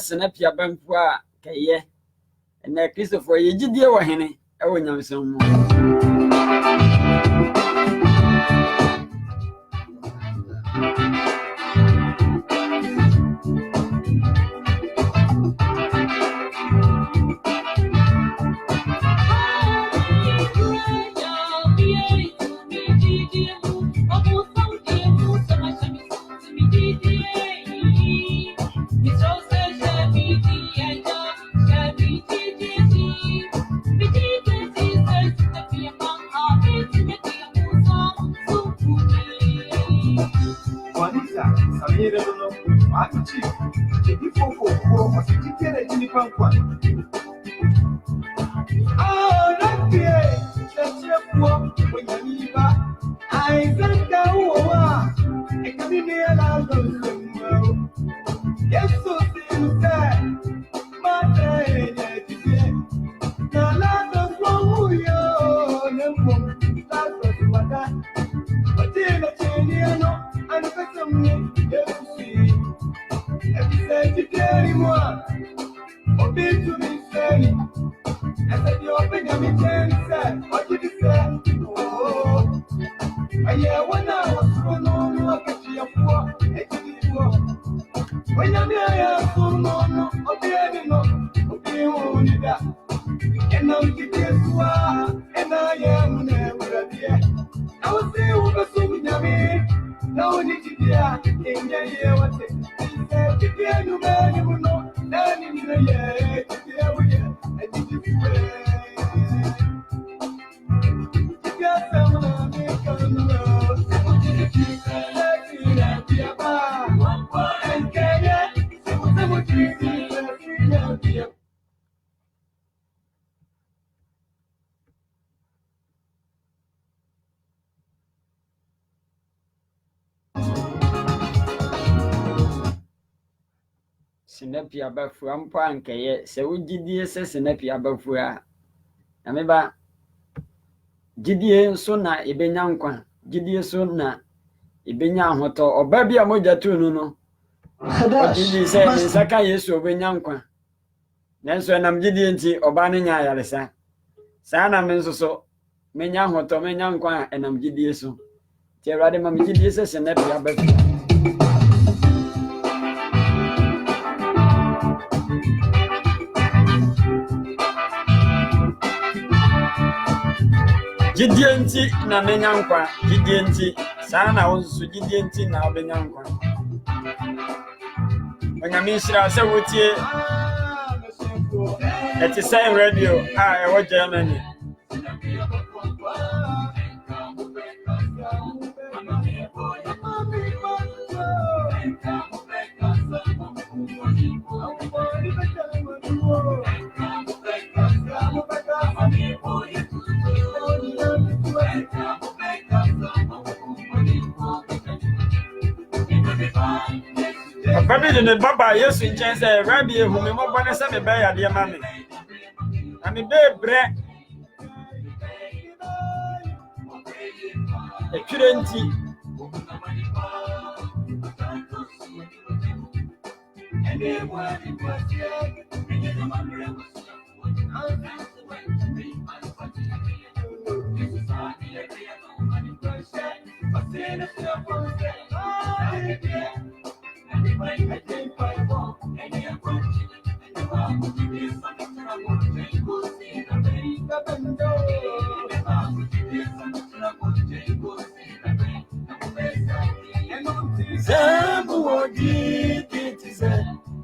Senapia Bankwa, Kaye, and that Christopher, you did your henny. I will know some more. Sinapi abafua mpo ankeye se wogidie se sinapi abafua ameba gidie so na ebenya nkwa gidie so na ebenya ahoto oba bia mogya tunu no gidie se nsaka Yesu obenya nkwa nanso nam gidie nti oba ne nya yaresa saa na menso so menya ahoto menya nkwa enam gidie so ti Awurade ma gidie se sinapi abafua Gideonti na menyankwa Gideonti sana wonsu Gideonti na obenyankwa Onyamishira se wotie Etisan radio ewo Germany Baby de baba Yesu nchen say rabi ehu me mo bone se me be ya de ma me na me be bre e twirenti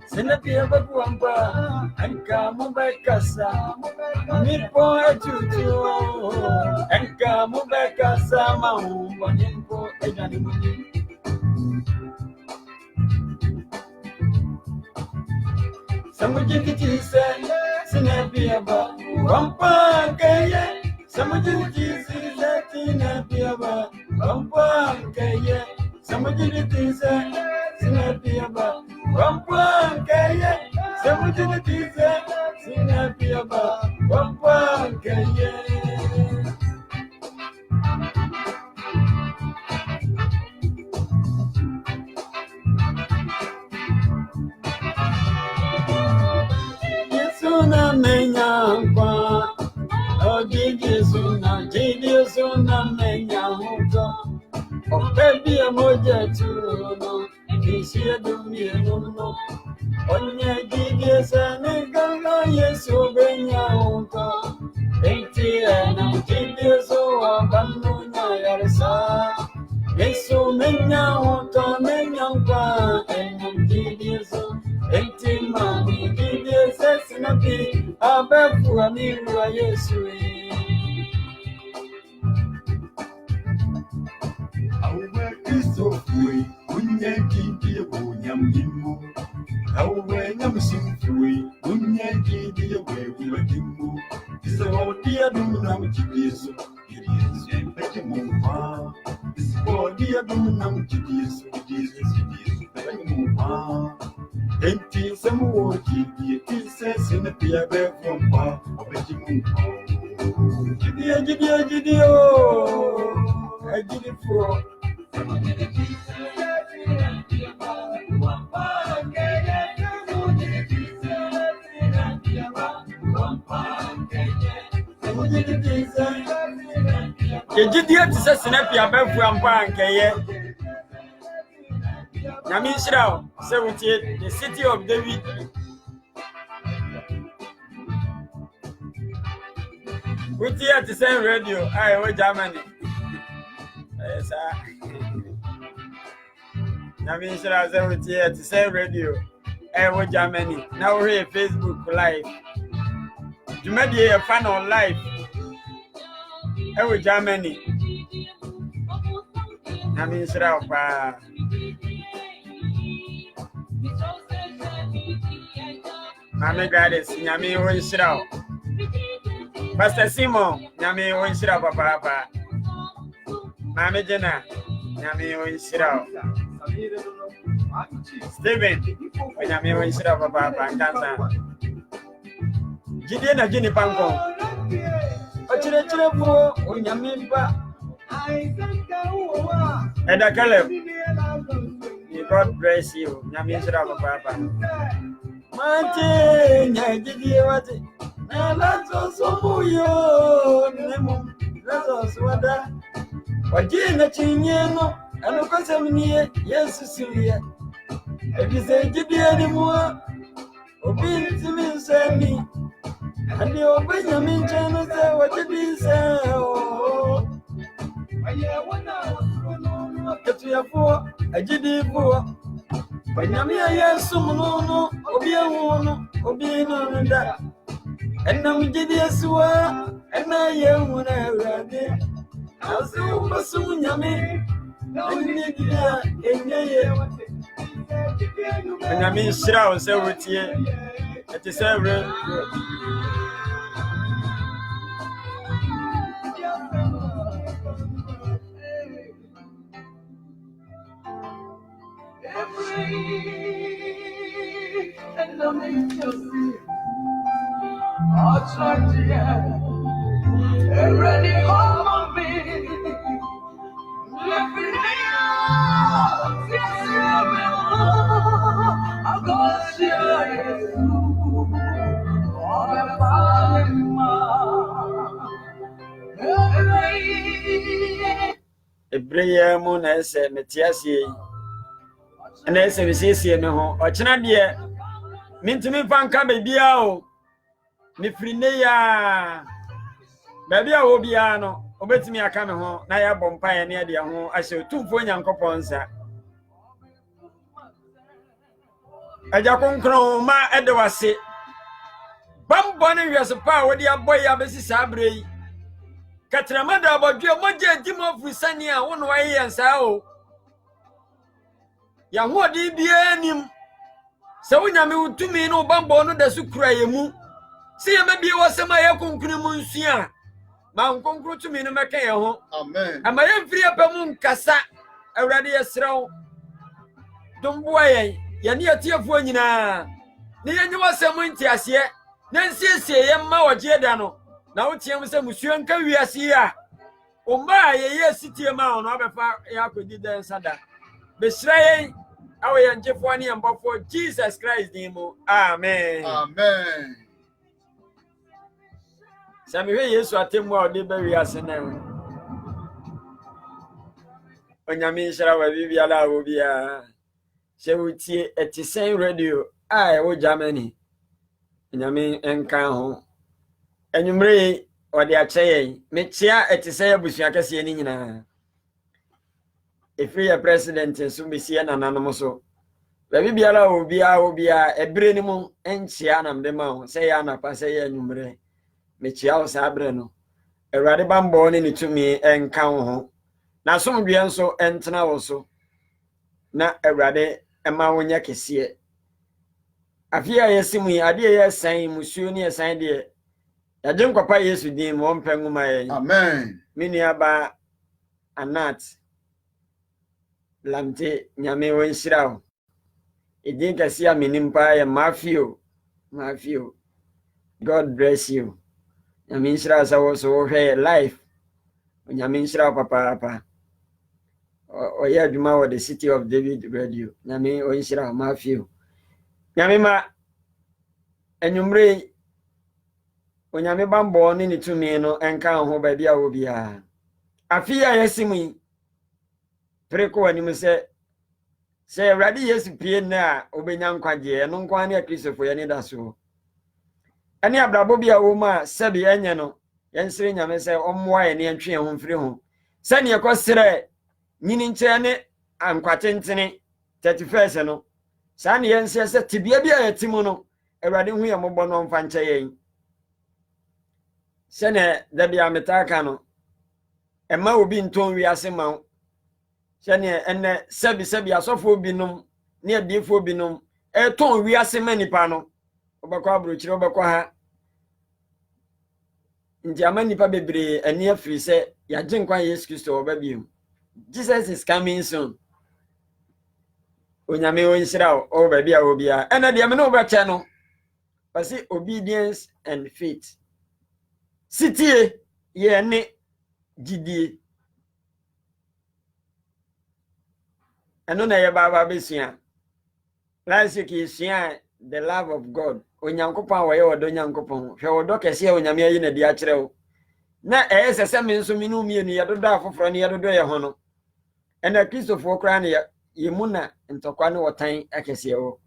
Sinapia babuamba anka mubekasa nipo etutu anka mubekasa maumbo nipo ejani muni samujitise sinapia babuamba kaya samujitise sinapia babuamba kaya samujitise sinapia babuamba Wampangeye, samujinitize, sinapiyaba, wampangeye. Yesu na menyankwa, ogigi Yesu na menyanko, opebi amoja tuno. Kishia dunia nuno Onye gigi sane ganga Yesu benya unka Enti ena gigi Yesu wabanu nya yaresa Yesu menya unka menya unka Ena gigi Yesu Enti mami gigi Yesu sinapi Abefu amiru wa Yesu Awe Kristo fui Unye gidi wonyamyimu Awe nyamusimfui Unye gidi wewuwadimu Isa wadia dumuna mchidisu Gidiyesu mpeke mumpa Isa wadia dumuna mchidisu Gidiyesu mpeke mumpa Enti semu wajidi Tise sinapia befumpa Wapeke mumpa Gidiye Agidifu Yejidia tise sinapia befu ampa ankeye Nyamishira se wutie the city of David wutie tise radio ewo Germany Nami shira za wuti at say radio. Wo Germany. Now we here Facebook live. Jumadi a fan on live. Wo Germany. Nami shira pa. Mami Gladys, Nyami won shira. Pastor Simon, Nyami won shira papa. Mami Jenna, Nyami won shira. Steven, Nyami won shira papa Kansa. Jide na jini panko. Ochire po Nyami ba. Eda Caleb. God bless you. Nyami shira papa. Mate nyajidi wate. Na lazo somuyo nemo. Lazo wada. Wajina chinyeno. Anokose mniye Yesu silia. Ebise jidi animua. Obinti minsemi. Andi obenya mincheno se wajidi se. Ketu ya fuwa. Ajidi fuwa. Banyamia Yesu munono. Obia wono. Obia nda. Ena mjidi Yesuwa. Ena ye muna urade. Asu basu nyami. Enyedia enyeye. Nyami shira o se wotie. Eti se re. And the make you see. Ready on me. Let me know. I'm gonna share you. Ebreye mu na ese metiasie. Na ese bisiesie me ho. Ochena de mintimi fanka bebia o. Me frine ya. Bebia wo bia no. Obetimi aka me ho na ya bompa ya ne de ho ahye tumfo nyankopon nsa. Aja konkron ma edewase. Bambo ne wiase pa wo de aboy ya besi sabre. Katramada abodwe moje dimo fusani a wono waye nsa o. Ya ho de bia nim. Se wonyame utumi no bambo no da su kura yemu. Se ye mabie wasema ye konkron mu nsua. Ma nkonkro tumi no meka ye ho. Amen. Ama ye mfiri apamu nkasa. Awurade yesrew. Domboa ye. Ye ne atiefo nyina. Ne ye nyi wasemu ntiase. Na nsiesie ye ma wogye da no. Na wotiem se musuo nka wiase a. Omba ye sitie ma ono abefa ya akodi den sada. Besira ye awe ye njefo ne mbofo Jesus Christ nimo. Amen. Amen. Sami we Yesu atemu a ode ba wiase na wo. Onyame nshira wa bibia la wo bia. Se wutie etisen radio wo Germany. Onyame enka ho. Enumre ode acheye mechia etisen abusua kase ni nyina. Efiri ya president nso mesie nananom so. Ba bibia la wo bia ebre ni mu enchia na mdema ho. Se ya na pa se ya enumre. Mechia o sabre no. Ewurade bambo ne tumi enka ho. Na somdwe nso entena wo so. Na Ewurade ema wonya kese. Afia yesimu ade yesan musuo ne yesan de. Yaje nkwapa Yesu din mo mpenguma ye. Amen. Mini aba Anat Lamte nyame wonshirawo. Edin kase a menimpa ye Mafio. God bless you. Nyame nshira sawo so hwe life. Nyame nshira papa. Oye aduma wo the City of David radio. Nyame onshira Mafio. Nyame ma enumre onyame bambo ne tumi no enka ho ba bia wo bia. Afia yesimu preko anim se Ewurade Yesu pie na obenya nkwaje no nkwa ne Kristofo ye ne da so. Ani abrabo bia wo ma sebi enye no yensire nyame se ommoa ye ne ntwe ho mfiri ho. Sane ye kosere nyini nkyerɛ ne ankwatentene 31st no saa ne yɛn sɛ tibia bi a yɛti mu no Awurade hu yɛ mmɔbɔ no mfa nkyɛ yɛn sɛne da bia metaka no ɛma obi ntɔn wiase ma wo sɛne ɛnɛ sɛbi asɔfoɔ binom ne adiefoɔ binom ɛtɔn wiase ma nipa no wobɛkɔ aburokyire wobɛkɔ ha nti ama nipa bebree ani afiri sɛ yɛagye nkwa Yesu Kristo wɔba biom Jesus is coming soon onyame onhyira wo baabi a wo bia ɛna deɛ me ne wobɛkyɛ no wɔse obedience and faith sitie yɛ ne gyidie ɛno na yɛ baaba bɛsua last week yɛsua the love of God onyankopɔn a wɔyɛ wɔdɔ nyankopɔn hwɛ wɔdɔ kɛseɛ a onyame ayi na di akyerɛ wo na ɛyɛ sɛ me nso me no mmienu yɛdodɔ afoforɔ ne yɛdodɔ yɛ ho no ɛna kristofoɔ koraa ne yɛmu na ntɔkwa ne wɔtan akɛseɛ wɔ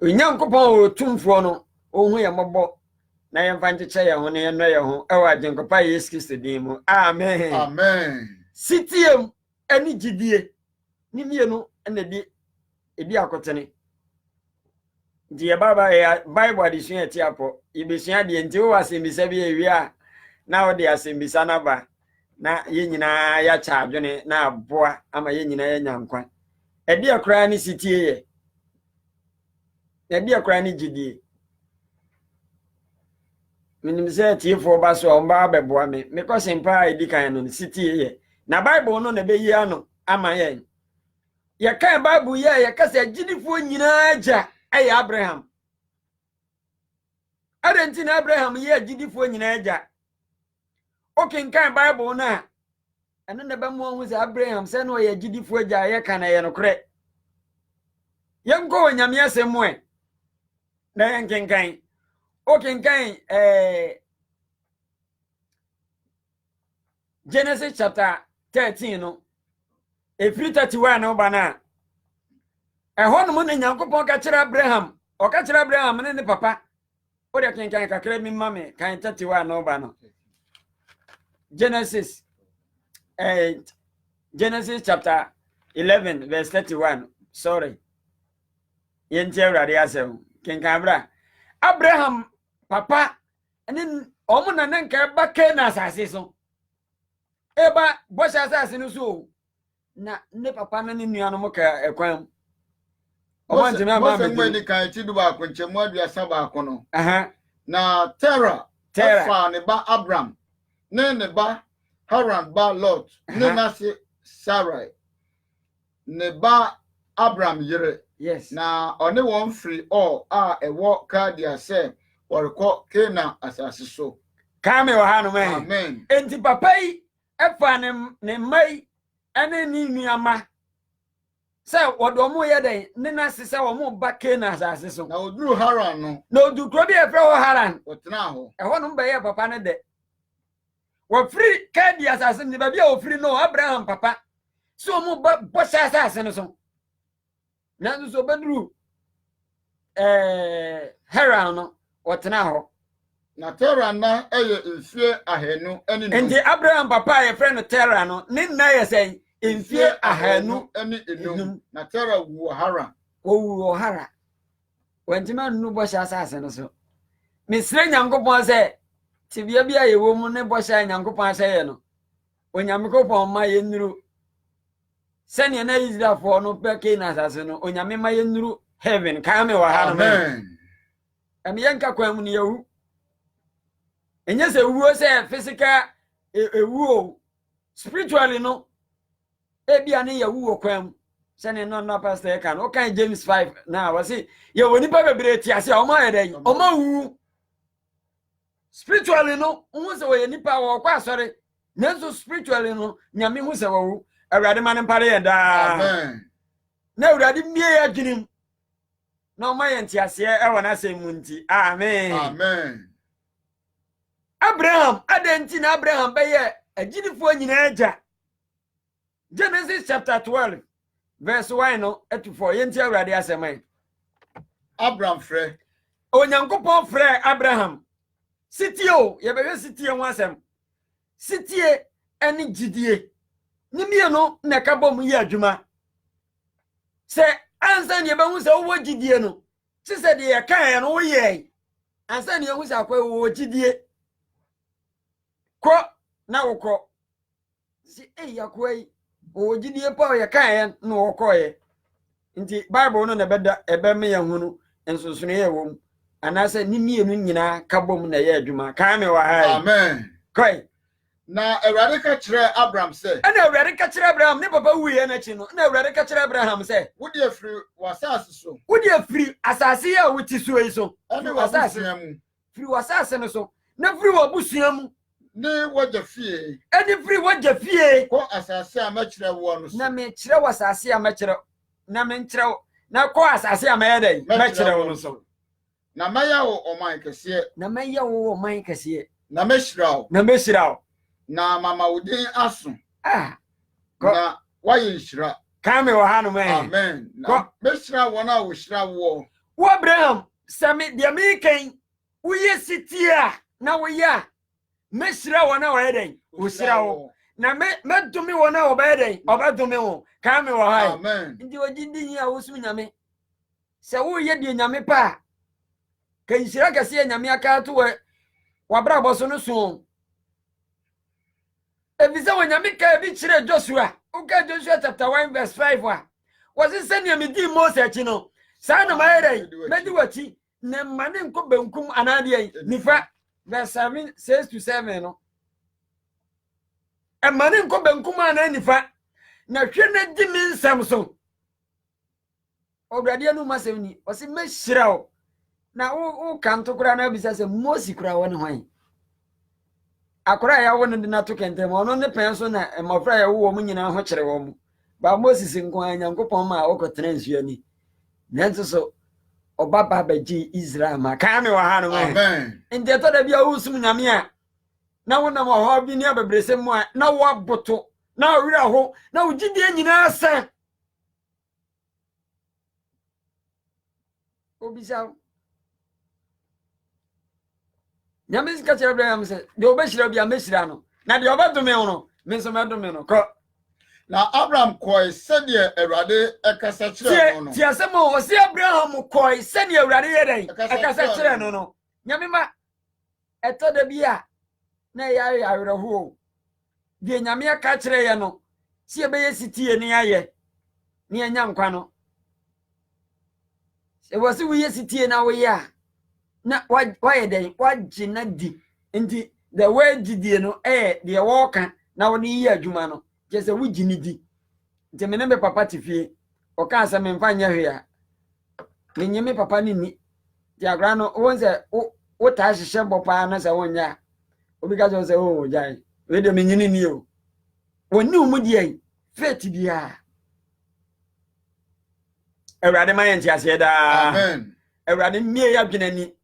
onyankopɔn a ɔtumfoɔ no ɔhu yɛ mmɔbɔ na yɛmfa nkyekyɛ yɛn ho ne yɛnnɔ yɛn ho ɛwɔ agyenkɔpa Yesu Kristo din mu amen amen sitiem ani gyidie ne mmienu ɛna di akotene nti yɛbaba yɛ Bible adesua ɛte apɔ yɛbɛsua deɛ nti wo asɛmbisa bi awie a na wode asɛmbisa no ba na yɛn nyinaa yɛakyɛ adwene na aboa ama yɛn nyinaa yɛnya nkwa ɛde akora ne sitie yɛ ɛde akora ne gyidie menim sɛ tiefoɔ ba so a ɔmba abɛboa me mekɔse mpa a ɛdi kan no sitie yɛ na Bible no na ɛbɛyi ano ama yɛn yɛkan Bible yɛ yɛka sɛ agyidifoɔ nyinaa agya ɛyɛ Abraham adɛnti na Abraham yɛ agyidifoɔ nyinaa agya okenkan Bible no a ɛno na bɛmo hu sɛ Abraham sɛ na ɔyɛ agyidifoɔ agya a yɛka na yɛ nokorɛ yɛnkɔ wɔ Nyame asɛm mu ɛ na yɛnkenkan okenkan Genesis chapter 13 no efiri 31 no ba na ɛhɔ no mo ne Nyankopɔn ka kyerɛ Abraham ɔka kyerɛ Abraham ne papa o de kenkan kakra mi ma me kan 31 no ba no Genesis chapter 11 verse 31 sorry yɛntie Awurade asɛm kenkan bra Abraham papa ne ɔmo na ne nka ba Kana asase so eba bɔhyɛ asase no so na ne papa no ne nuanom ka ɛkwan ɔmo ntimi ama me mo di kan ti du ba ko nkyɛmu aduasa ba ko no na Terah fa ne ba Abram ne ba Haran ba Lot ne na se Sarai ne ba Abram yere yes na ɔne wɔn firi a ɛwɔ Kaldia sɛ wɔrekɔ Kana asase so kame wɔ ha no man amen enti papa yi ɛfa ne mai ene ni nuama sɛ wɔde ɔmo yɛ den ne na se sɛ ɔmo ba Kana asase so na oduru Haran no na odukuro bi ɛfrɛ wɔ Haran wɔtena hɔ ɛhɔ no bɛyɛ papa ne de wɔfiri Kaldia asase ne ba bi a wɔfiri no Abraham papa so ɔmo ba bɔhyɛ asase no so na nso beduru Haran no wɔtena hɔ na Terah na ɛyɛ mfie ahanu ɛne no enti Abraham papa a yɛfrɛ no Terah no ne nna yɛ sɛ mfie ahanu ɛne enum na Terah wu Haran owu Haran wantima nnu bɔhyɛ asase no so mesrɛ Nyankopɔn sɛ tibia bi a yɛwɔ mu ne bɔhyɛ Nyankopɔn ahyɛ yɛ no Onyankopɔn ma yɛnnuru sɛnea na Israelfoɔ no pɛ Kana asase no Onyame ma yɛnnuru heaven kame wɔ ha no amen yɛnka kwan mu ne yɛwu enye sɛ wuo sɛ physical ewuo spiritually no ebia ne yɛwu wɔ kwan mu sɛne no pastor ka no kan James 5 na wɔse yɛwɔ nipa bebree ti ase a ɔma yɛ dɛn ɔma wu spiritually no hu sɛ wɔyɛ nipa wɔ kɔ asɔre nanso spiritually no Nyame hu sɛ wɔwu Awurade ma ne mpare yɛ daa amen na Awurade mmie yɛ adwenem na ɔma yɛ ntiaseɛ ɛwɔ n'asɛm mu nti amen amen Abraham adenti na Abraham bɛyɛ agyidifoɔ nyinaa agya Genesis chapter 12 verse 1 no to 4 yɛnti Awurade asɛm ai Abraham frɛ Onyankopɔn frɛ Abraham sitie o yɛbɛhwɛ sitie ho asɛm sitie ɛne gyidie ni mienu na ka bom yi adwuma se ansa ne ba hu se wo gidie no ti se de ye kan no wo ye ansa ne hu se akwa wo gidie ko na wo ko si yakwa yi wo gidie pa ye kan no wo ko ye nti bible no na beda ebe me ye hunu ensosono ye wo anasa ni mienu nyina ka bom na ye adwuma ka me wa hai amen koi na Awurade ka kire Abraham say ana Awurade ka kire Abraham ne papa wuye na chi no na Awurade ka kire Abraham say wodi afiri wasase so wodi afiri asase ya wuti so yi so ana wasase mu firi wasase no so na firi wabusua mu ne wagya fie ani firi wagya fie ko asase a makire wo no so na me kire wasase a makire na me nkire na ko asase a mayedai makire wo no so na maya wo oman kese na maya wo oman kese na meshira wo na mama wudin aso ko na waye nshira kame wa hanu me amen na meshira wona wo shira wo Abraham sami dia mi kan uye sitia na wo ya meshira wona wa eden wo shira wo na medumi wona wo ba eden obadumi wo kame wa hai amen ndi ogidi ya wo su nyame se wo ye die nyame pa kan shira kase nyame aka to wa bra boso no so Evisa wanyame ka bi kire Joshua. Uka Joshua chapter 1 verse 5 wa. Wasi sani mi di Moses achi no. Sa na mayere medi wachi ne mane nko benkum anade nifa verse 7 6 to 7 no. E mane nko benkum anade nifa na hwe na di mi nsam so. Obrade anu masem ni. Wasi mehira o. Na o kanto kura na bisa se Moses kura woni hwan. Akora ya wonu de na to kentem ono ne pen so na mafra ya wo mu nyina ho kire wo mu ba Moses nko anyankopon ma okotena nsuani nanso so obaba baji Israel ma ka me wa ha no amen inde to da bia usum nyame a na wona mo ho bi ni abebrese mu a na wo aboto na owira ho na ugidie nyina asa obisa nyame sika kire Abraham se de obeshira bia meshira no na de obadome no me so medome no ko na Abraham koi sede Awurade ekasa kire no no ti asemo o se Abraham koi sede Awurade yeden ekasa kire no no nyame ma eto da bia na ya awreho de nyame aka kire ye no si ebeye sitie ni aye ni anya nkwa no se wasi wiye sitie na wo ya na why den wagina di nti the way didie no de woka na woni yi adwuma no je se wugini di nti me ne be papa tifie o ka asa me mfa nya hwe a me nyeme papa ni ti agra no wonse wo ta hihye bopa na se wonya obi ka jo se o jai we de me nyini ni o woni umu di ai faith bia Awurade ma yen ti ase da amen Awurade mie ya dwenani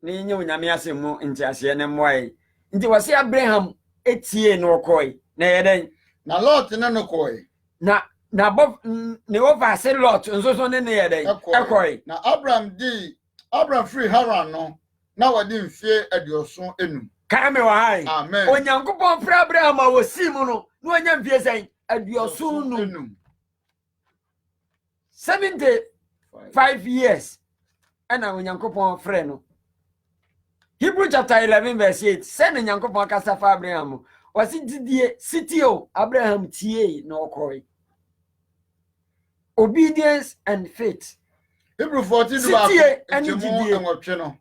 ni nye unyame asemu nti ase ne moai nti wase Abraham etie no koi na yeden na Lot ne no koi na bof ne over se Lot nso so ne yeden ekoi na Abraham free Haran no na wadi mfie adioso enum ka me wa hai amen onyankopon free Abraham a wosi mu no na onya mfie sen adioso enum 75 years ana onyankopon free no Hebrew chapter 11 verse 8 send nyankopon kasa fa Abraham wasi didie sitio Abraham tie no koi obedience and faith Hebrew 14 do ba enwotwe no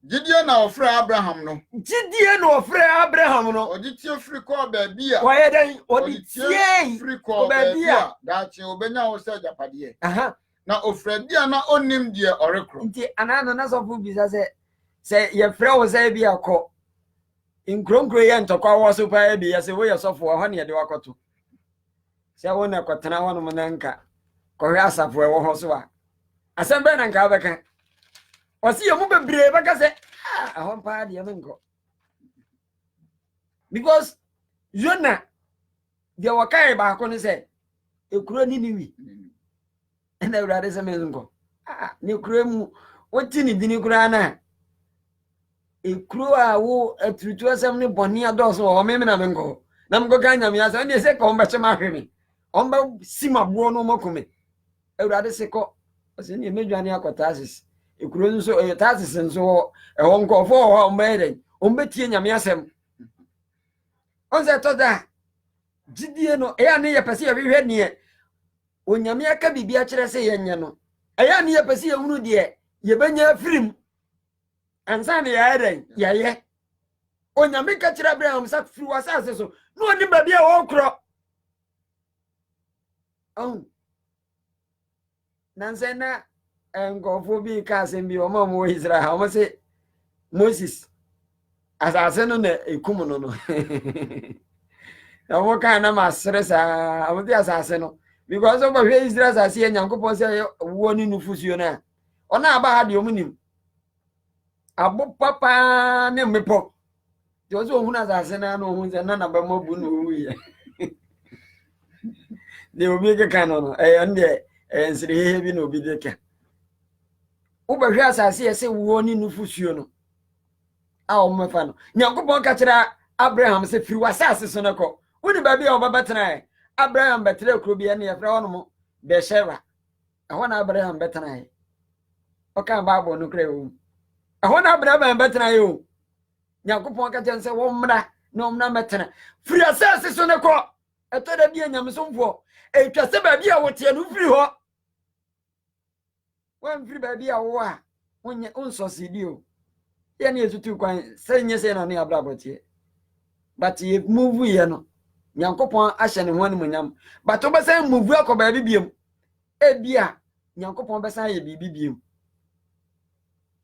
Gidie na ofre Abraham no gidie na ofre Abraham no oditie free ko ba bia waye den oditie free ko ba bia da che obenya wo se japade na ofre bia na onim die orekro nti anano na so fu bisa se ye frɛ wo sai bia kɔ inkronkro ye ntɔkwa wo so pa bia se wo ye sɔfo ho ne ye de wakoto se wo na kɔtena ho no mananka kɔhwe asafo wo ho so a asɛm bɛ na nka bɛka wasi ye mu bebre bɛka se ho pa de ye menko because Jonah de wakai ba ko ne se ekuro ni niwi na Awurade se menko ne kuro mu woti ni dini kura na ekuro a wo atutu asem ne boni adoso o me na menko nam go ga nyame asa ne se ko mba chema hweme omba sima buo no makome awurade se ko ose ne medwane akota asis ekuro nso tasis nso ho nkofo ho omba eden ombetie nyame asem onse to da gidie no eya ne ye pese ye hwehwe ne onyame aka bibia kire se ye nye no eya ne ye pese ye hunu de ye benya firim ansa ne ya eden ye onyame ka kire Abraham sa firi wasase so no oni ba bia wo kro nanse na nkofo bi ka asem bi o ma mo Israel o se Moses asase no na ekum no no awo kan na masere sa awo ti asase no because of hwe Israel asase ye Nyankopon se wo ni nufusuo na ona aba ha de omunim abo papa ne mepo ti o so ohun asase na no ohun se na ba mabu no wuye de obi ke kan no nde nsire he bi no obi de ka wo ba hwe asase ye se wo ni nufusuo no a o mefa no Nyankopon ka kira Abraham se firi wasase so ne ko woni ba bia obabetena Abraham betre kuro bia ne yefra wono mo Besheba ehwo na Abraham betena o kan Bible no kra wo ehwo na Abraham betena yo Nyankopon ka kira se wo mra na omna metena firi asase so ne ko eto da bia nyamsomfo etwa se ba bia wote no firi ho wan firi ba bia wo a wonye unsosidi o ye ne etutu kwan se nye se na ne abrabotie but ye move ye no Nyankopon ahye ne ho ne monyam but obesan move akoba bibiem ebia Nyankopon besan ye bibibiem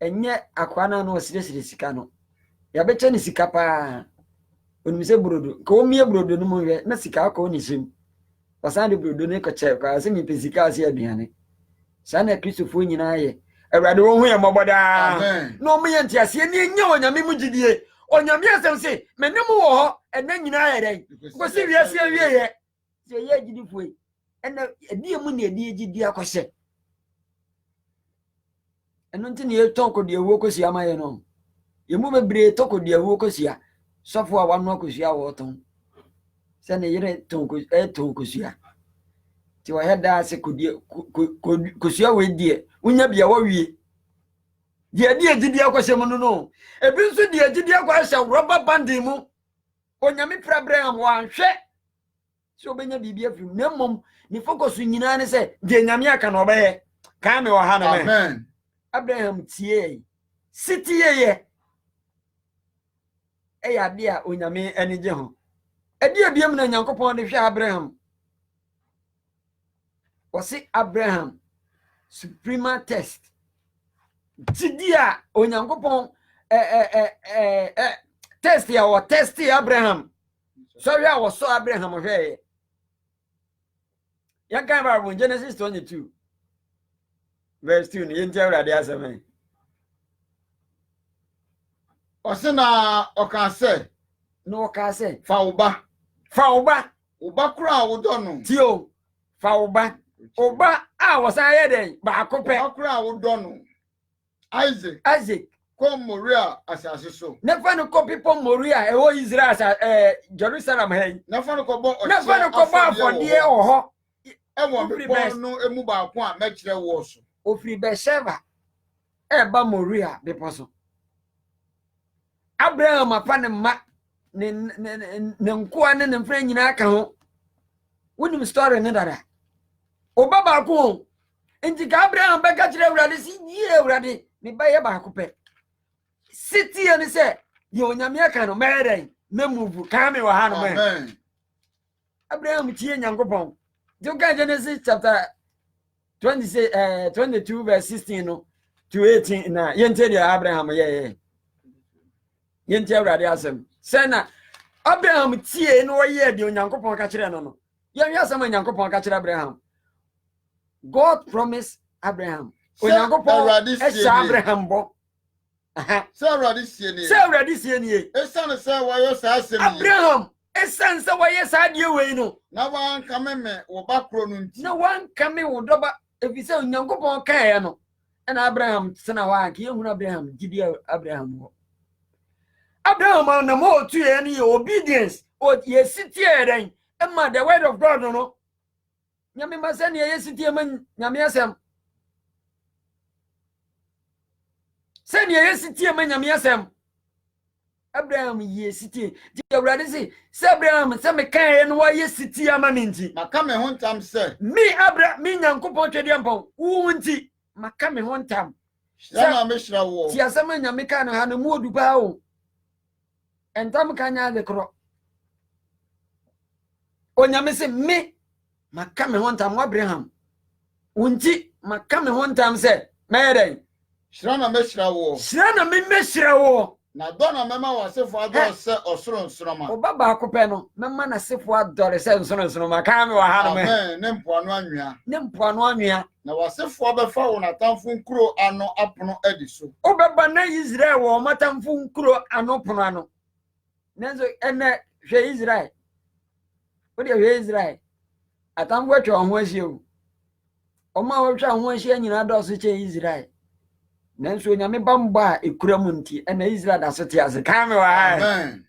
enye akwana na osire sika no ya beche ne sika pa onimi se brodo ko mie brodo no mo hwe na sika akọ ni sim pasan de brodo ne ko che kwa se mi pesika ase aduane sana Kristofo nyina ye awurade wo hu ye moboda no mo ye ntiase ni nya onyame mu gidie onyame asem se menem wo ho ena nyina ye den ko si wiase wie ye se ye gidifo ena edi mu ne edi gidi akọhye eno nti ne ye tonko de ewo kosi amaye no ye mu bebre toko de ewo kosi a sofo a wano akosia wo ton se ne yire tonko sia ti wa heda se kodie kosia we die unya bia wa wie die gidi akọhye mu no ebi nso die gidi akọhye rubber band mu onyame pra Abraham wanhwe so benya bibia fim na mom ni focus nyina ne se de nyame aka no be ka me wa ha no me amen Abraham tie city ye eya bia onyame anije ho edi biem na Nyankopon de hwe Abraham wasi Abraham suprema test tidia Onyankopon test ya o test Abraham so ya wo so Abraham hwe ya kan ba Genesis 22 verse 2 ni yenti awrade aseme osina okase no okase fa uba kura wodo no tio fa uba a wosan ye den ba akopɛ uba kura wodo no Isaac ko Moria asase so na fa no ko people Moria e wo Israel Jerusalem he na fa no ko bo afɔde o ho e wo be no emu ba ko a mekire wo so ofiri Besheba e ba Moria be poso Abraham apa ne ma ne nkoa ne mfra nyina aka ho wonim story ne dada obaba ko enti ka Abraham be ka kire awurade si yie awurade me ba ye ba ko pe city ne se ye onyame aka no mere na move ka me wa ha no me amen Abraham tie Nyankopon jo ka Genesis chapter 22 verse 16 no to 18 na yente dia Abraham ye yenti awurade asem sena Abraham tie no ye de Onyankopon ka kire no no ye wi asem Onyankopon ka kire Abraham God promised Abraham Onyankopon Abraham bo se awurade sie ni esan se wa yo sa asem Abraham esan se wa ye sa de we no na wan kameme wo ba kro no nti na wan kame wo doba efise Onyankopon ka ye no na Abraham sena wa ka ye hunu Abraham gidi Abraham wo Abraham na mo tu ye ni obedience o ye city eren emma the word of God no nyame masa ne ye city man nyame asem se ne ye city man nyame asem Abraham ye city di awurade se Abraham se me kan no wa ye city ama ne nti maka me ho ntam se mi Abraham mi Nyankopɔn twede mpɔn wo nti maka me ho ntam sana me hira wo ti asema nyame kan no ha no mu odu pa o entam kan nya de kro onyame se me maka me ho ntam Abraham wo nti maka me ho ntam se meyeden hira na me hira wo hira na me hira wo na dona mema wasefo adọ se osoro nsoroma oba ba akopẹ no mema na sefo adọre se nsoro nsoroma ka me wa ha no me amen ne mpoano anwea na wasefo abefa wo na tamfo nkuro ano apono adi so obeba na Israel wo matamfo nkuro ano pono ano nenzo ene hwe Israel odi hwe Israel atamfo atwa ho ahie o oma wo twa ho ahie nyina do so che Israel nanso nyame bamba ekuramu nti ena Israel da so te ase ka me wa amen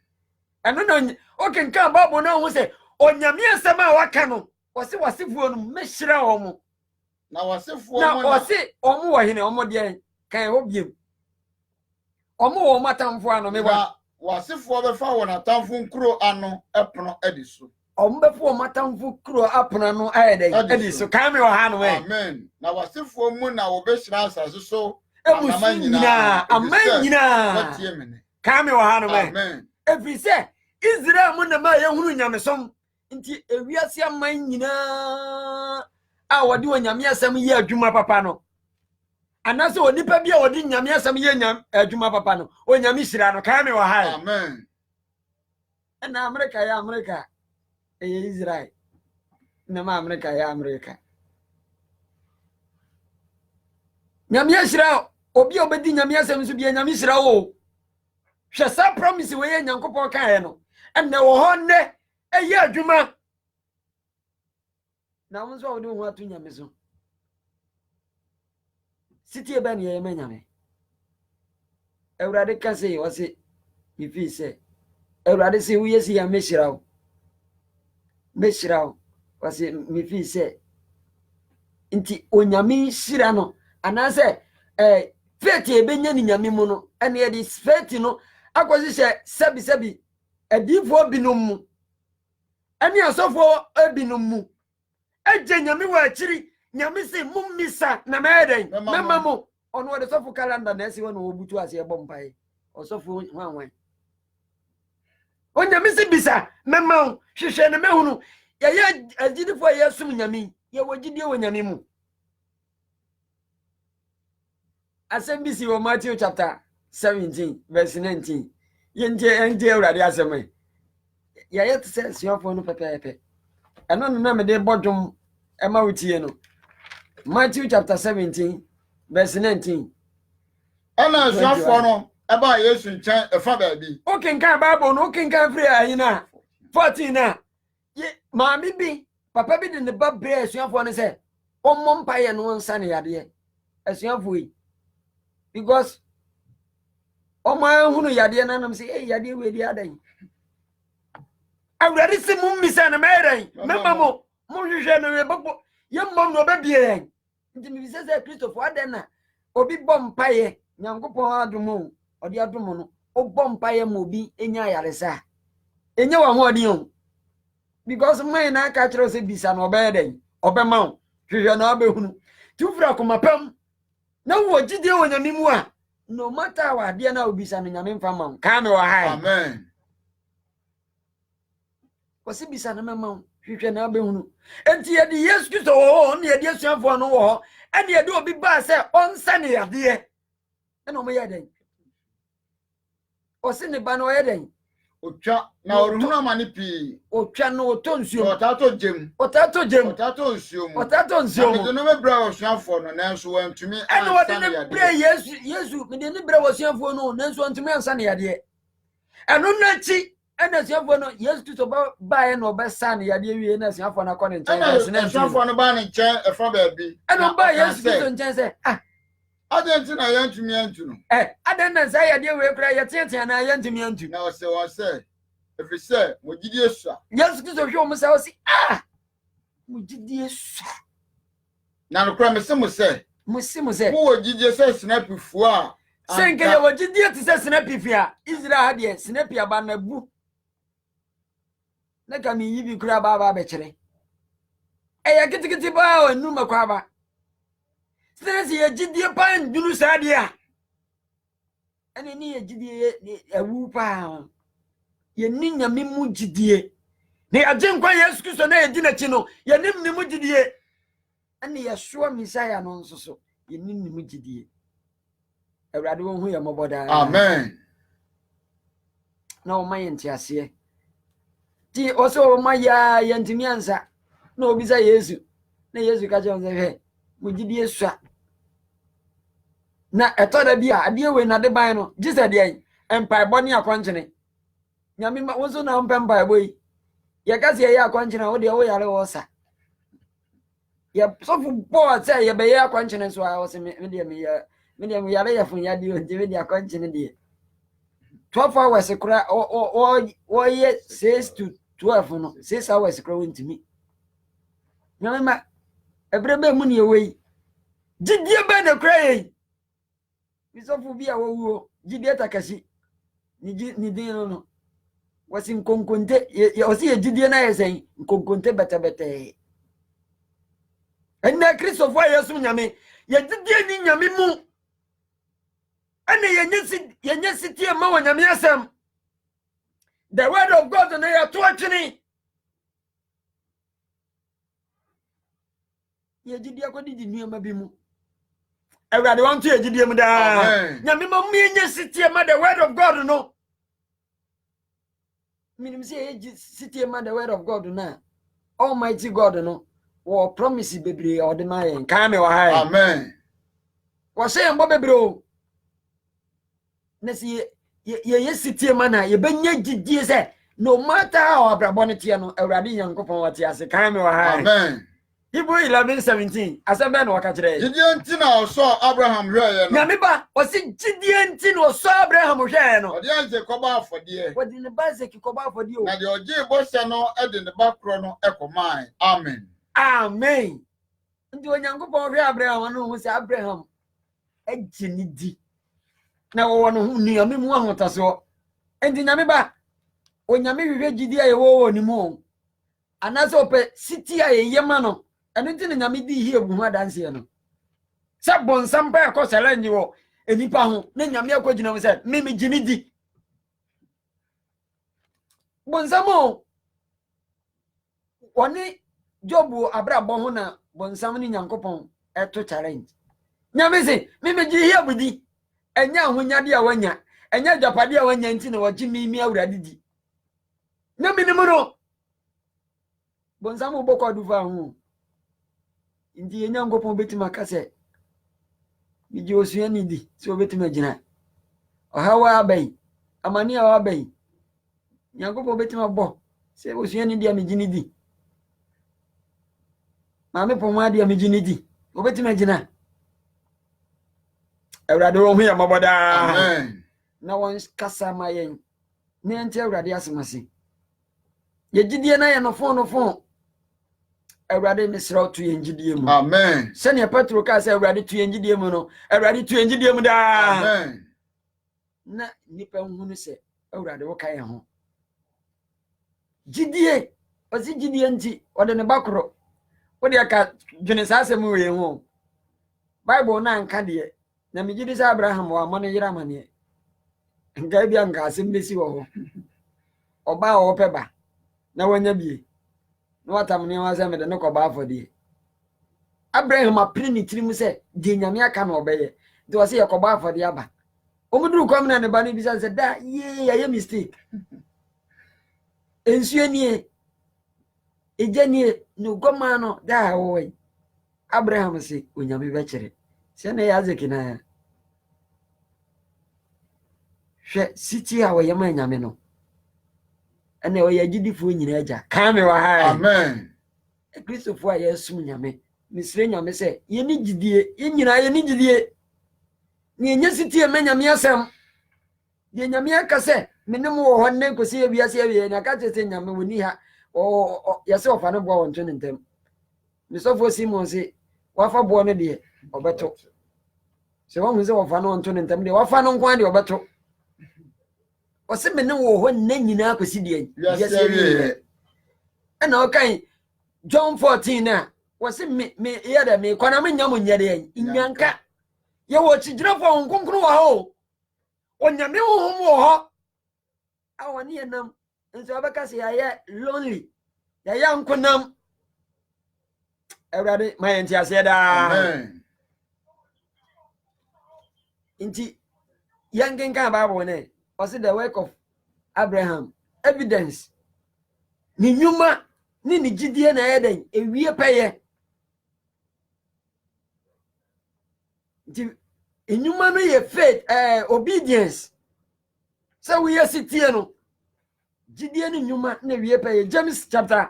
eno no okenka babo na ho se onyame asema a waka no wose wasefuo no mehira wo mo na wasefuo mo na wose omo wo hene omo de kan ho biem omo wo matamfo ano me ba wasefuo befa wo na tamfo nkuro ano epono adi so omo befo matamfo kuro apono no ayede adi so ka me wa ha no we amen na wasefuo mu na wo behira asase so amanyina kame wa hanu me amen every say Israel mu na ma ye hunu nyamesom nti ewiase amanyina a wodi onyame asem ye adwuma papa no anase onipa bia wodi nyame asem ye adwuma papa no onyame hira no kame wa ha amen na America Israel na ma America nyame hira obi obedi nyame asem so bia nyame hira wo hwe sa promise we ye Nyankopɔn kan no enne wo ho ne eye adwuma na wo so wo de ho atu nyame so siti ebe ne ye nyame Ewurade ka se wo se ifi se Ewurade se wo yesi ya mehira wo wo se mi fi se nti onyame hira no anase faith ebenya ni nyame mu no ene ye di faith no akwasi se sabi adifo binom mu ene asofo ebinom mu eje nyame wa akiri nyame se mummisa na meden mema mo ono de sofo calendar na esi wono obutu ase ebo mpae osofo hwanwan onyame se bisa mema hwehwe ne mehunu ye agidifo yesum nyame ye wogidie wo nyame mu Asembisi wa Matthew chapter 17 verse 19. Yente Ewurade asem. Ya yet says your phone pepe. Eno na me de bodwom ema wutie no. Matthew chapter 17 verse 19. Ana suafo no eba Yesu nchen efa baabi. Okenka Bible no okenka free ayina 14 na. Ye maami bi papa bi de ne ba bre suafo no se ommo mpaye no nsa ne yade. Asuafo yi because oma hunu yade na nam say yade we di adan awurade se mummisa na meran mema mo hwehwe no we babo ye mmom no babie nti mi se se Christopher adan na obi bom paye Nyankopɔn adomo odi adomo no obom paye mo bi enya yaresa enya wa ho odi on because man na ka kire se bisa no obedan obema hwehwe na obehunu tufura komapam na wo gidie wo nyame mu a no matter what dia na obisa no nyame mfa ma ka me wa ha amen ko se bisa na mema hwehwe na abehunu enti ye di Yesu Kristo wo ne ye di asuafo no wo ene ye di obi ba se onsa ne yade ene o me yeden o se ne ba no yeden otwa na oruhunu amane pi otwa no otonsuo otato jem otato nsuo mo no me bra osuafo no nanso wantumi ene wode ne bra Yesu me de ne bra osuafo no nanso wantumi ansa ne yade eno na chi ene asuafo no Yesu Kristo ba ye no obesa ne yade wie na asuafo na kɔ ne nkyɛn ene asuafo no ba ne nkyɛn efa baabi ene ba Yesu Kristo nkyɛn sɛ adentina yantumi antu no adenna sa yade we kura ye tietia na yantumi antu na o se If you say, Mujidie, yes, this is your Moussa. Ah, Mujidie. Now, the crime is some say, Musimo, who would you say, snap before? Senke ya Wajidie to say snappy fear. Israel had ye, snappy about my book. Neka mi yibi kura baba bechere. Eya kiti ba enu makwaba. Stress ye jidie pan dunu sadia. Ene ni ye jidie ewu pa. Ye ni nyame mu jidie. Ne ajenkwa Yesu Kristo na ye di na chi no, ye nim ni mu jidie. Ene ye soa Messiah no nsoso, ye nim ni mu jidie. Ewrade wo hu ye moboda. Amen. Na o maye ntiase. Ti oso o maya ye ntimi ansa. Na obisa Yesu. Na Yesu ka je onse hwe. Mu jidie sua. Na etoda bia ade we na de ban no jisa de ai empai boni akwanchene nyame ma wozo na mpempai boy ye kasi ye akwanchene wo de wo yare wo sa ye sofu bo say ye be ye akwanchene so a wo se me de me yare ye fun ya de o de akwanchene de 12 hours kura o ye 6 to 12 no 6 hours kura wontimi nyame ma ebrebe mu ne we jidie be de kura ye bisofu bia wo jidie takasi ni din no wasi nkonkonte ye osi ye jidie na yesen nkonkonte bete enne Christopher Yesu nyame ye jidie ni nyame mu ene ye nyesi tie ma wa nyame asem the word of God na ya to atwini ye jidie akodi di nneema bi mu Everybody want to ejidie mu da. Nyame ma mu nyesi tie ma the word of God no. Minim say sitie ma the word of God na. Almighty God no. Wo promise bebre o de ma yen. Kan me wa ha. Amen. Wo say mbo bebre o. Na si ye sitie ma na ye benya gidie say no matter how abrabo ne tie no Awurade Nyankopon wate ase kan me wa ha. Amen. Hebrew 11:17 asembe no wakachire. Jidie ntina oso Abraham hweye no. Nyame ba osi jidie ntina oso Abraham hweye no. Odi anze koba afodie. Wodi ne ba zeki koba afodie o. Na de oje bose no ede ne ba kro no ekoman. Amen. Amen. Ndi Onyankopon hwe Abraham no hu se Abraham ejini di. Na wo no hu ni amemu ahotaso. Ndi nyame ba onyame hwe jidi aye wo ni mu. Anaso pe siti aye yema no. Enu ti nyame di hie bu hu danse no. Sa bonsam ba ko challenge wo enipa ho na nyame akogina mu se mimi jini di. Bonsamo woni Jobu abrabo ho na bonsam ni Nyankopon eto challenge. Nyame se mimi ji hie budi enya ahonyade a wanya enya japade a wanya nti na wogi mimi Awurade di. Na minimu no bonsam boko dufa ho. Ndi Nyankopon betima kase biji osua ni di so betima gina. Ohawa abai amani a abai Nyankopon betima bo se osua ni di amegini di. Mame pomwa di amegini di. Obetima gina. Awurade wo hu ya maboda. Amen. Na won kasa mayen. Ne nti Awurade asemase. Ye gidie na ye no fon. Awurade misra to ye ngidie mu. Amen. Sene Petro ka se Awurade to ye ngidie mu no. Awurade to ye ngidie mu da. Amen. Na nipa hunu se Awurade wo kan ho. Gidie, osi gidie nti ode ne bakoro. Wo de aka dwene sa asem we ho. Bible na nka de na migidi sa Abraham wa mane yira mane. Ngai bia nka asem besi wo ho. Oba wo peba na wanya bie. No watam ne wa se me de ne ko ba afode. Abraham apri ni tirim se de nyame aka na obeye. De wo se ye ko ba afode aba. Omuduru kwam na ne ba ne bisa se da ye mistake. Ensuenie ejanie no goma no da wo. Abraham se onyame be kire. Se na ya zekina. Hwe siti a wo yema nyame no. Ene o yagidifo nyina aja. Ka me wa ha. Amen. Christopher Yesu nyame. Misre nyame se ye ni gidie, ye nyina ye ni gidie. Ni enye siti e me nyame asem. Ye nyame aka se minimum one name could see a BSA and I can't say Yamuni or yourself and a boy on turning them. Miss of Simon say, what for born a dear or better. So one was of an on turning them, they were found on quantity or better. Or some men know when name you now could see the yes, and okay, John 14 now was it me, yeah, me, Quanamin Yamun Yadi in Yanka. You watch it drop on Concro. When you know whom I want near them, and so because I am lonely. The young Kunam. Everybody, my auntie said, Inti young King Kababone was it the work of Abraham? Evidence. Ninuma, Nini Gideon Eden, a real payer. In human faith, obedience. So we are sitting. Gideon in human, we pay James chapter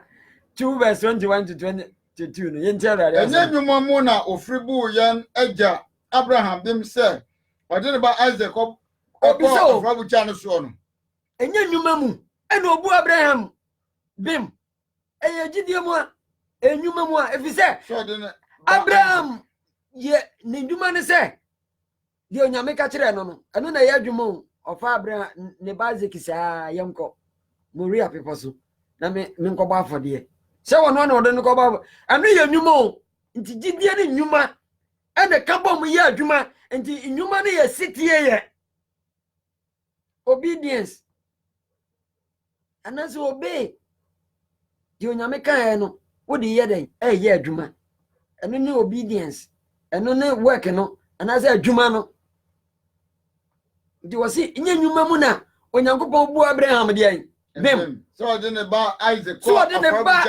2, verse 21 to 22. And then you mamona or fribu yan Edja Abraham himself. Or did about Isaac or Robert Janison. And you mamu, and Obu Abraham Bim. A Gideon, a new mamma, if you say, Abraham, ye, Ninduman say. The Onyameka Chirano, and then I had you more of Abraham Nebazikisa Yamko, Muria Piposu, Name Minkoba for dear. So one or the Nokoba, and me a new mo, into Gideon Numa, and the Kabom Ya Juma, and the Inhumani a city here. Obedience. And as you obey, the Onyameka, what the year, a year Juma, and then obedience, and no work, and as a Jumano. You see, in your mamuna, when you go to Abraham, them. So I didn't about Isaac. So I didn't about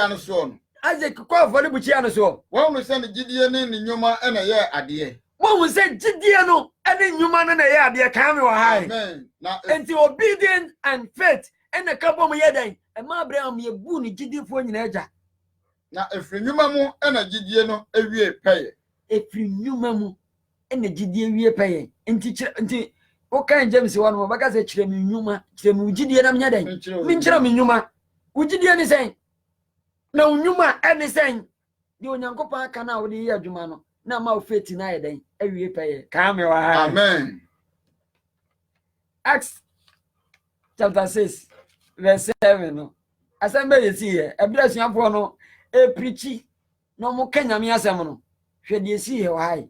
Isaac call for the Buchiano. So one we send Gideon in Numa and a year at the end. One we said Gideon and then Newman and a year, dear camera high. And the obedience and faith and a couple of years, and my Abraham, you boon Gideon for in Edja. Now, if you knew Mamu and a Gideon, every pay. If you knew Mamu and the Gideon, we pay, and teacher. Okay, James, one more because it's Numa, Gideon, I'm yet. Mincham Numa. Would you anything? No, Numa, anything. You and Uncle Park now with the year, Jumano. Now, my faith in day, every pay. Come, amen. Acts chapter 6, verse 7. As I may see here, a blessing upon a preachy. No more can Yamiasamono. Should you see how high?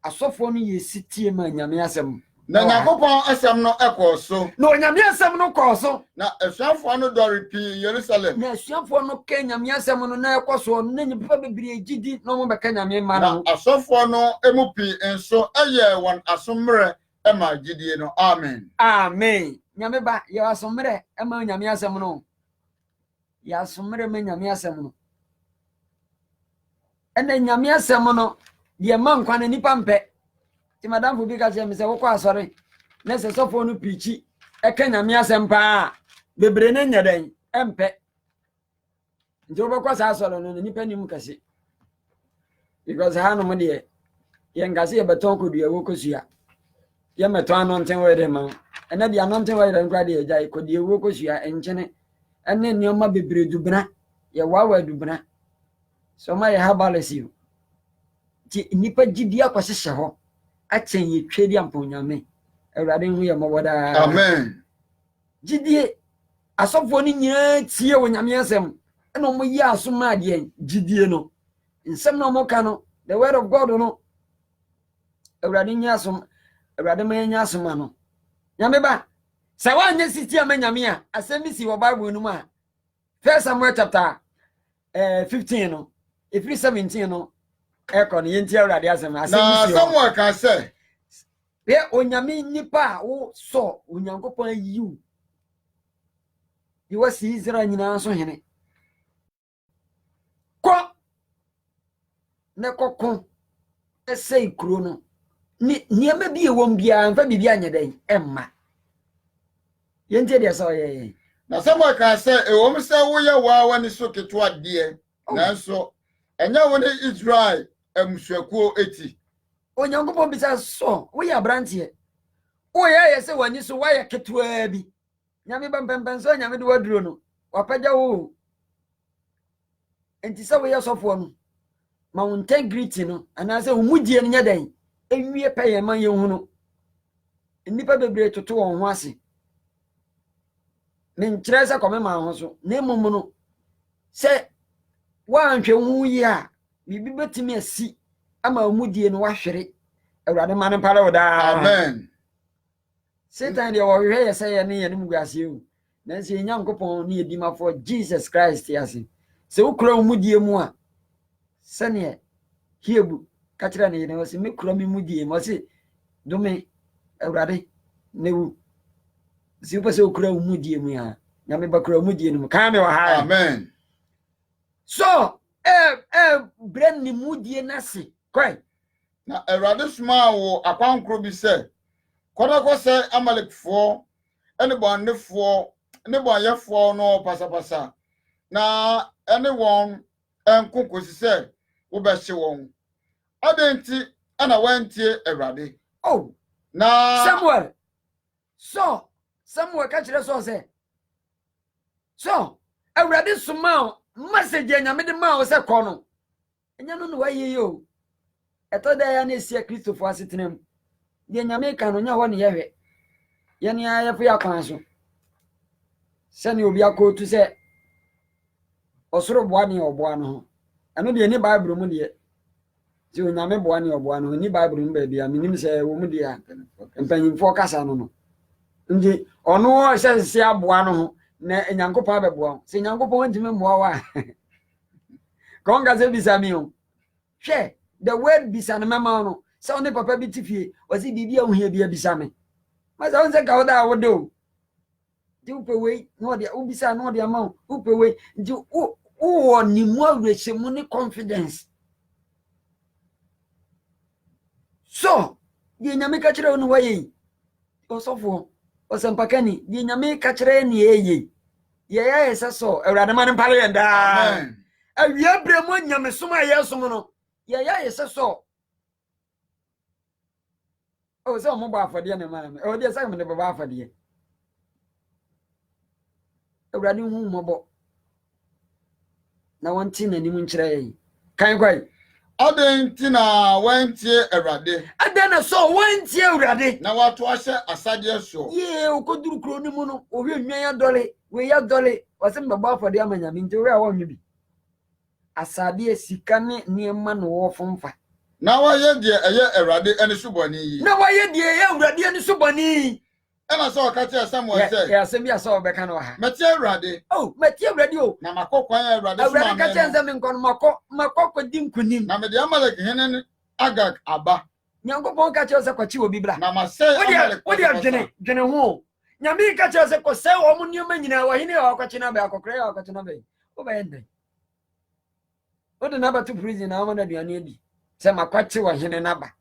A soft one ye city man Yamiasam. Na Yakopon asem no ekoso. No nyame asem no koso. Na esuafo no do repeat Jerusalem. Na esuafo no ke nyame asem no na ekoso no na nyipa bebire gidi no mo beka nyame ma no. Na asofo no emupi enso eye won asomre ema gidie no. Amen. Amen. Nyame ba ye asomre ema nyame asem no. Ya asomre me nyame asem no. Ene nyame asem no de ma nkwa na nipa mpe. Ti madam Fubi ka me se wo kwa asore na se sofo no pichi e ka nyame asem pa bebre na nyadan empe nti wo kwa sa asore no nipa nim kase because ha no mo de ye ngase ye beton ko dua wo kosua ye meton no nten we de ma ena de ano nten we de nkra de agya ko de wo kosua enchene ene nioma bebre dubna ye wawa dubna so ma ye ha balance ti nipa gidi akwahye ho achen ye twedi amponyame awurade hu ye mawada amen gidie asofo ni nyina tie wo nyame asem eno mo yi asoma ade gidie no nsem no mo ka no the word of God no awurade nya asom awurade ma nya asoma no nyame ba sa wa nya siti ama nyame a asem si wo Bible no ma 1 Samuel chapter 15 no if 17 no ekon yenti awurade asem na Samuel can say be onyame nipa wo so onyankopon yiu you see Israel nyina so hene ko ne kokon esei kuro no ni niema bi ewom bia mfa bibia anyeden emma yenti de so ye na Samuel can say ewom se wo ye wa ni so keto ade na so enya wo ni Israel emsuakuo eti onyankopon bisa so wo ya brantie wo ya ye se wani so wa ya ketoa bi nyame bempempen so nyame de waduro no wapagya wo enti se we yesofo no ma wo integrity no ana se wo mudie no nyadan enwie peye man ye hu no nipa bebre toto won ho ase men kire se kome ma ho so na emum no se wanhwe hu yi a bibi betimi asi ama mudie no wahwere awurade ma no pare wo da amen Satan de wo hwe yese ye ne ye no muguase hu na se nyankopon ne edimafo Jesus Christ yase se ukura mudie mu a se ne hiebu katira ne ye no se me kura me mudie mo se dome awurade ne wu si upa se ukura mudie mu ya nyame ba kura mudie no ka me wa ha amen so brand ni mudie nase kwai na awurade suma wo akwankro bi se kodako se amalekfo ene bonnefo ne boyefo no pasapasa na ene won enkokosi se wo be hye won adenti ana wantie awurade oh na Samuel ka kire so awurade suma message nyame de ma wo se kɔ no enya no no waye yo etoda ya na esia Kristofo asetenem de nyame ka no nya ho ne yehwe ye ne ayefo ya kwan so se ne obi akotu se osoro boa ne oboa no ho eno de ni Bible mu de ti nyame boa ne oboa no ni Bible mu ba bia menim se wo mu de a mpanyimfo kasa no no ndi ono se aboa no ho na nyankopon abeboa se nyankopon ntime mmoa wa konga se bisami o hwe the word bisane mema no se oni papa bi tifie osi bibia ohia bia bisame ma se onse ka oda wodo di upewe no dia ubisa no dia ma upewe ndi o ni mo awrechemu ni confidence so di nyame ka kire onu waye osofo osempakani di nyame ka kire ni eye ye so awrade ma mpale yenda amen awia bremo nyame soma yesom no ye so o so mo ba afode ne ma me o de sa me ne ba afode awrade hu mobo na wonti na nim nkire yi kan kwai adenti na wantie awurade adana so wantie awrade na watu ahye asade so ye okoduru kro ni mu no o hwe nwan ya dole we ya dole wasim ba afode amanyame nti we a wonwe bi asade sika ne niema no wo fomfa na waye de eye awurade ene suboni yi na waye de eye awrade ene suboni ena so ka tie Samuel say ya se bia so be kan wa ha meti awurade oh meti awrade o na makokwan awurade awrade ka tie nzam nkon makoko dinkunim na me de Amalek henen Agag aba nyankopon ka tie se kwachi obi bra na masay Amalek wodi adwene ho nyame ka tie se kose wo mu nioma nyina wa hene wa kwachi na be akokre ya kwachi na be wo ba yende wodi na ba to prison na amana duane bi se makwachi wa hene na ba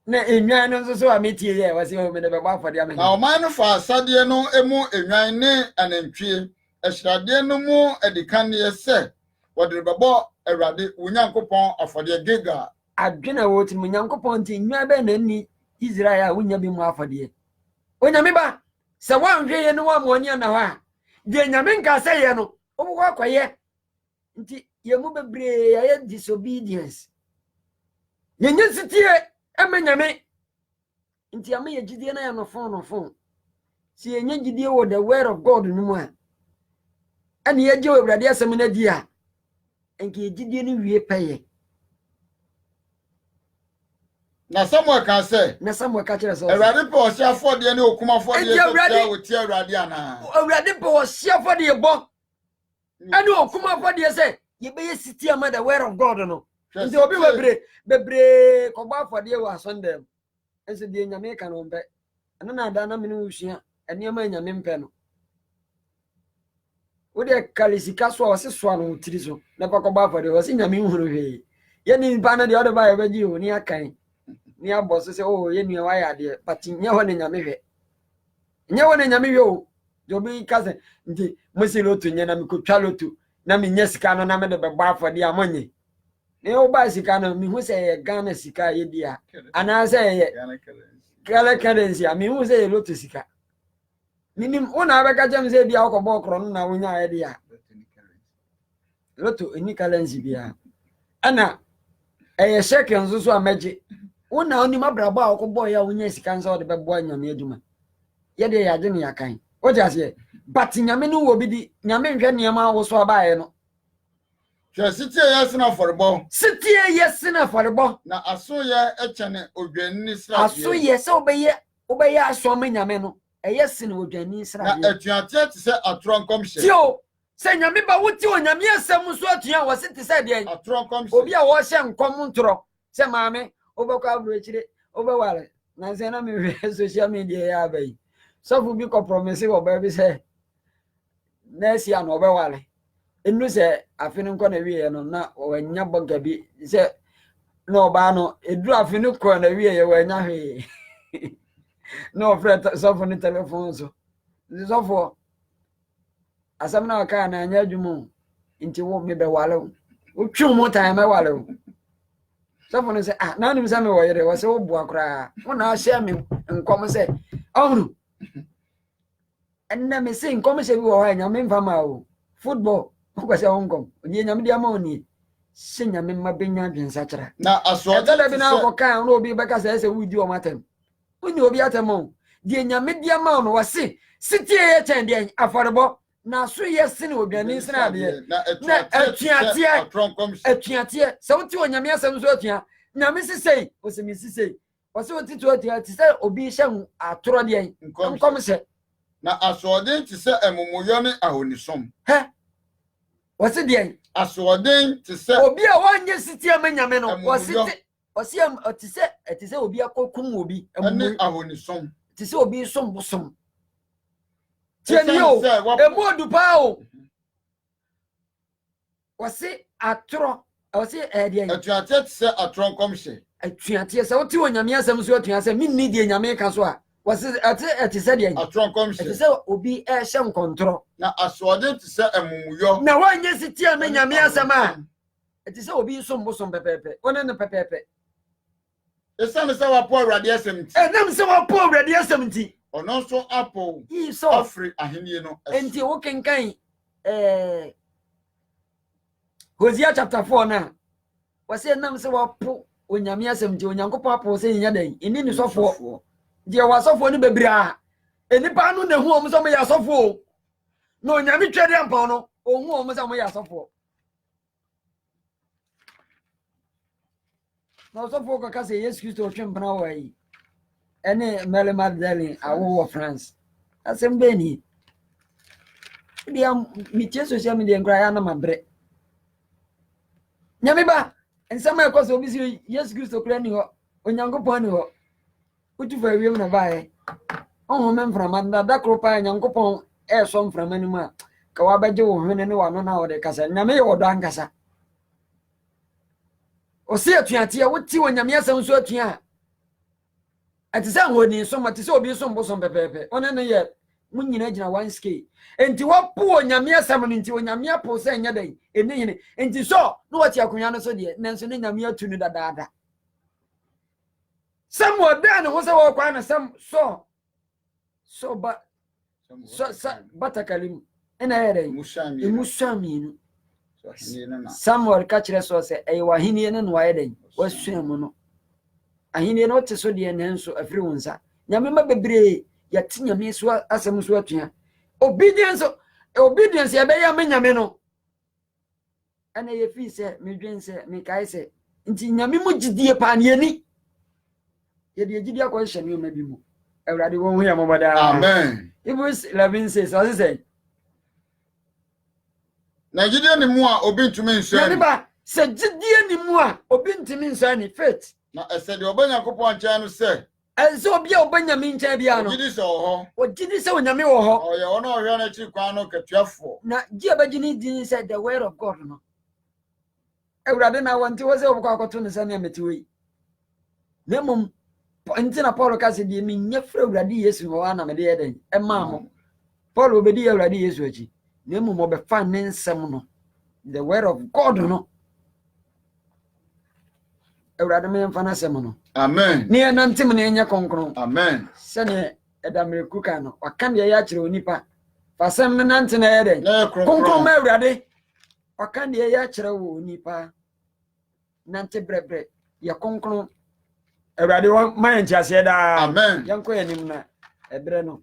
na enwan no nso so ametie ye wase o me de be ba afode amanya na o man no fa asade no emu enwan ne anantwie ehirade no mu edikan ye se wode bebo awurade wonyankopon afode giga adwena wo ti munyankopon ti enwan be na ni Israel a wonya bi mu afode onyame ba se wanhwe ye no wa monia na ha de nyame nka se ye no obo kwaye nti ye mu bebre ye disobedience yenye sitie emenyame nti ame ye gidie na ya no phone si yenye gidie wo the word of God nimu a ani ye je awurade asem na di a enke gidie ni wie peye na Samuel ka say kire so awurade pe o sia afode ne okuma afode ye se wo ti awurade ana awurade pe o sia afode ye bo ani okuma afode se ye be ye sitie ama the word of God no nti obi bebre ko ba afode wo asondem ense die nyame ka no mpe ana na ada na mene usua ene ma nyame mpe no wode kalisika so o se so no tiri so na ko ba afode wo se nyame huru hwe ye ni mpa na de ode ba ye beji ho ni akan ni aboso se o ye ni wa ya de pati nya ho ne nyame hwe nya ho ne nyame hwe o jobi kaze nti musilotu nya na mikotwa lotu na minya sika no na me de be ba afode amonye ne o ba sika no mi hu se ye Ghana sika ye dia ana se ye kala currency mi hu se ye lotu sika Minim una abeka jam se bia ko bo kro na wonya ye dia. Loto any currency bia. Ana eye sheke nso so amaje. Una oni mabrabo a ko boy ya wonya sika nso de bebo anyame aduma. Ye de ya je ne yakan. O jase but nyame no wo bi di nyame nhwe niam wo so abaaye no. Hwe sitie yes na forebo. Sitie yes na forebo. Na aso ye echene odwani sra. Aso ye se obeye aso ma nyame no. Eye se na odwani sra. Na atuate te se atronkom hye. Tio se nyame ba wuti o nyame asem so atua wo se te se de atronkom hye. Obi a wo hye nkom ntro se maame obekwa abro chire obewale na se na me social media ya abai. So fu bi ko promise wo ba bi se next year no obewale. Enu se afini nko na wiye no na wanya boga bi se no ba no eduru afini ko na wiye ye wanya hwe. No friend so for the telephone so for asamna waka na anya adwumu nti wo me be wale wo twu mo time me wale so for no say na nim say me wo yere wo say wo bua kra wo na share me nkom say awru enna me say nkom say bi wo ha nya me mfa ma o football ko say nkom ni nya me dia ma oni se nya me ma benya dwensa kira na aso da bi na ko kan no obi be ka say wudi o matem uni obi atemo die nyame dia ma no wase sitie ye chen dia aforebo na so ye sene obiani sene ade na atuatie se wuti onyame asem so atua nyame sisei o se mi sisei o se wuti to atua ti se obi hye atoro dia nkom se na asoden ti se emumoyo ne ahonisom he wase dia asoden ti se obi a wanye sitie ma nyame no wase Osiam etise obi akokum obi ene ahonisom tise obi som bosom tienio emodu pa o wase atro wase edien atuate tse atronkom hye atuate se woti onyame asem so atua se minni die nyame ka so a wase etise dien atronkom hye etise obi hye nkontro na asode tse emumuyo na wanye sitia me nyame asem a etise obi som bosom pepepe wona ne pepepe esame se wapo awrade asem ti enam se wapo awrade asem ti ono so apo so afri ahenie no enti wo kenkan Hosea chapter 4 na wase enam se wapo onyame asem ti onyankopɔ apo se nya dan eni ni sofo die wasofo ni bebira enipa no na hu om so me ya sofo na onyame twede ampa no ohu om so me ya sofo na sofo ko ka se Yesu Kristo twempana wa yi ene Mary Magdalene awo France asem be ni dia mitie social media nkra ya na mabre nyame ba ensema ko so obi si Yesu Kristo kra ni ho onyankopɔn ni ho utufa wiem na bae oho memframa da kropa nyankopɔn so mframa ni ma ka wa baje wo hwene ne wa no na wo de kasa nyame ye wodo ankasa o se atuate woti wonyame asem so atua atise honi so matise obi so mboso pepepe one ne ye munyina gina one scale enti wapo wonyame asem no enti wonyame apo se nya dan eni hene enti so no wati akonya no so de nanso ne nyame atu no dadaada sam wodan ho se wo kwa na sam so batakalim ena yere musami no Samuel kachire so se ewa hini ne no wayeden wasuamu no ahini no te so de nenso afiri wonsa nyame ma bebre yati nyame so asem so atua obedience ya be ya nyame no ana ye fi se medwen se me kai se nti nyame mu gidie pa ne ani ye de gidie akọ hye ne ma bi mu awrade won hu ya momada amen Hebrews 11 says what is it na gidie ni mu a obi ntumi nso ani ba se gidie ni mu a obi ntumi nso ani faith na ese de obanyankopɔn nkyɛn no sɛ enso obi a obanyame nkyɛn bia no gidi sɛ wɔ hɔ ogidi sɛ onyame wɔ hɔ ɔyɛ ɔno ɔhwɛ na akyi kwan no katuafoɔ na gi abagini din sɛ the word of God no awurade na wɔnte wɔ sɛ obokɔ akɔto ne sɛ ne ametiwe na mom nti na Paul ka sɛ die mi nya fra awurade Yesu wɔ na me de yɛ den ɛma mo Paul obedi awurade Yesu akyi na mom ɔbɛfa ne nsɛm no the word of God no awurade me mfa na sɛm no amen ne nantem ne nya konkron amen sɛne edamreku ka no waka de ya kire onipa fasem ne nante na yede konkron ma awurade waka de ya kire wo onipa nante brebre ya konkron awurade ma yen tiase da amen yanko yanim na ebre no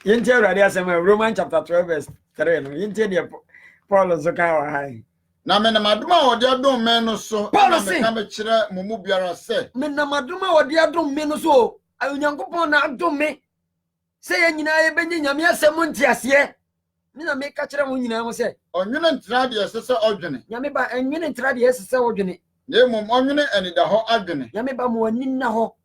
yente awurade asema Romans chapter 12 verse 3 no yente de Paul so ka wa hai na me na maduma wode adom me no so na me ka me kire mumu biara se me na maduma wode adom me no so Onyankopon na adom me se ye nyina ye benye nyame asem ntiase me na me ka kire mo nyina mo se onwene ntra de sese odwene nyame ba enwene ntra de sese odwene ne mum onwene ani da ho adwene nyame ba mo ani na ho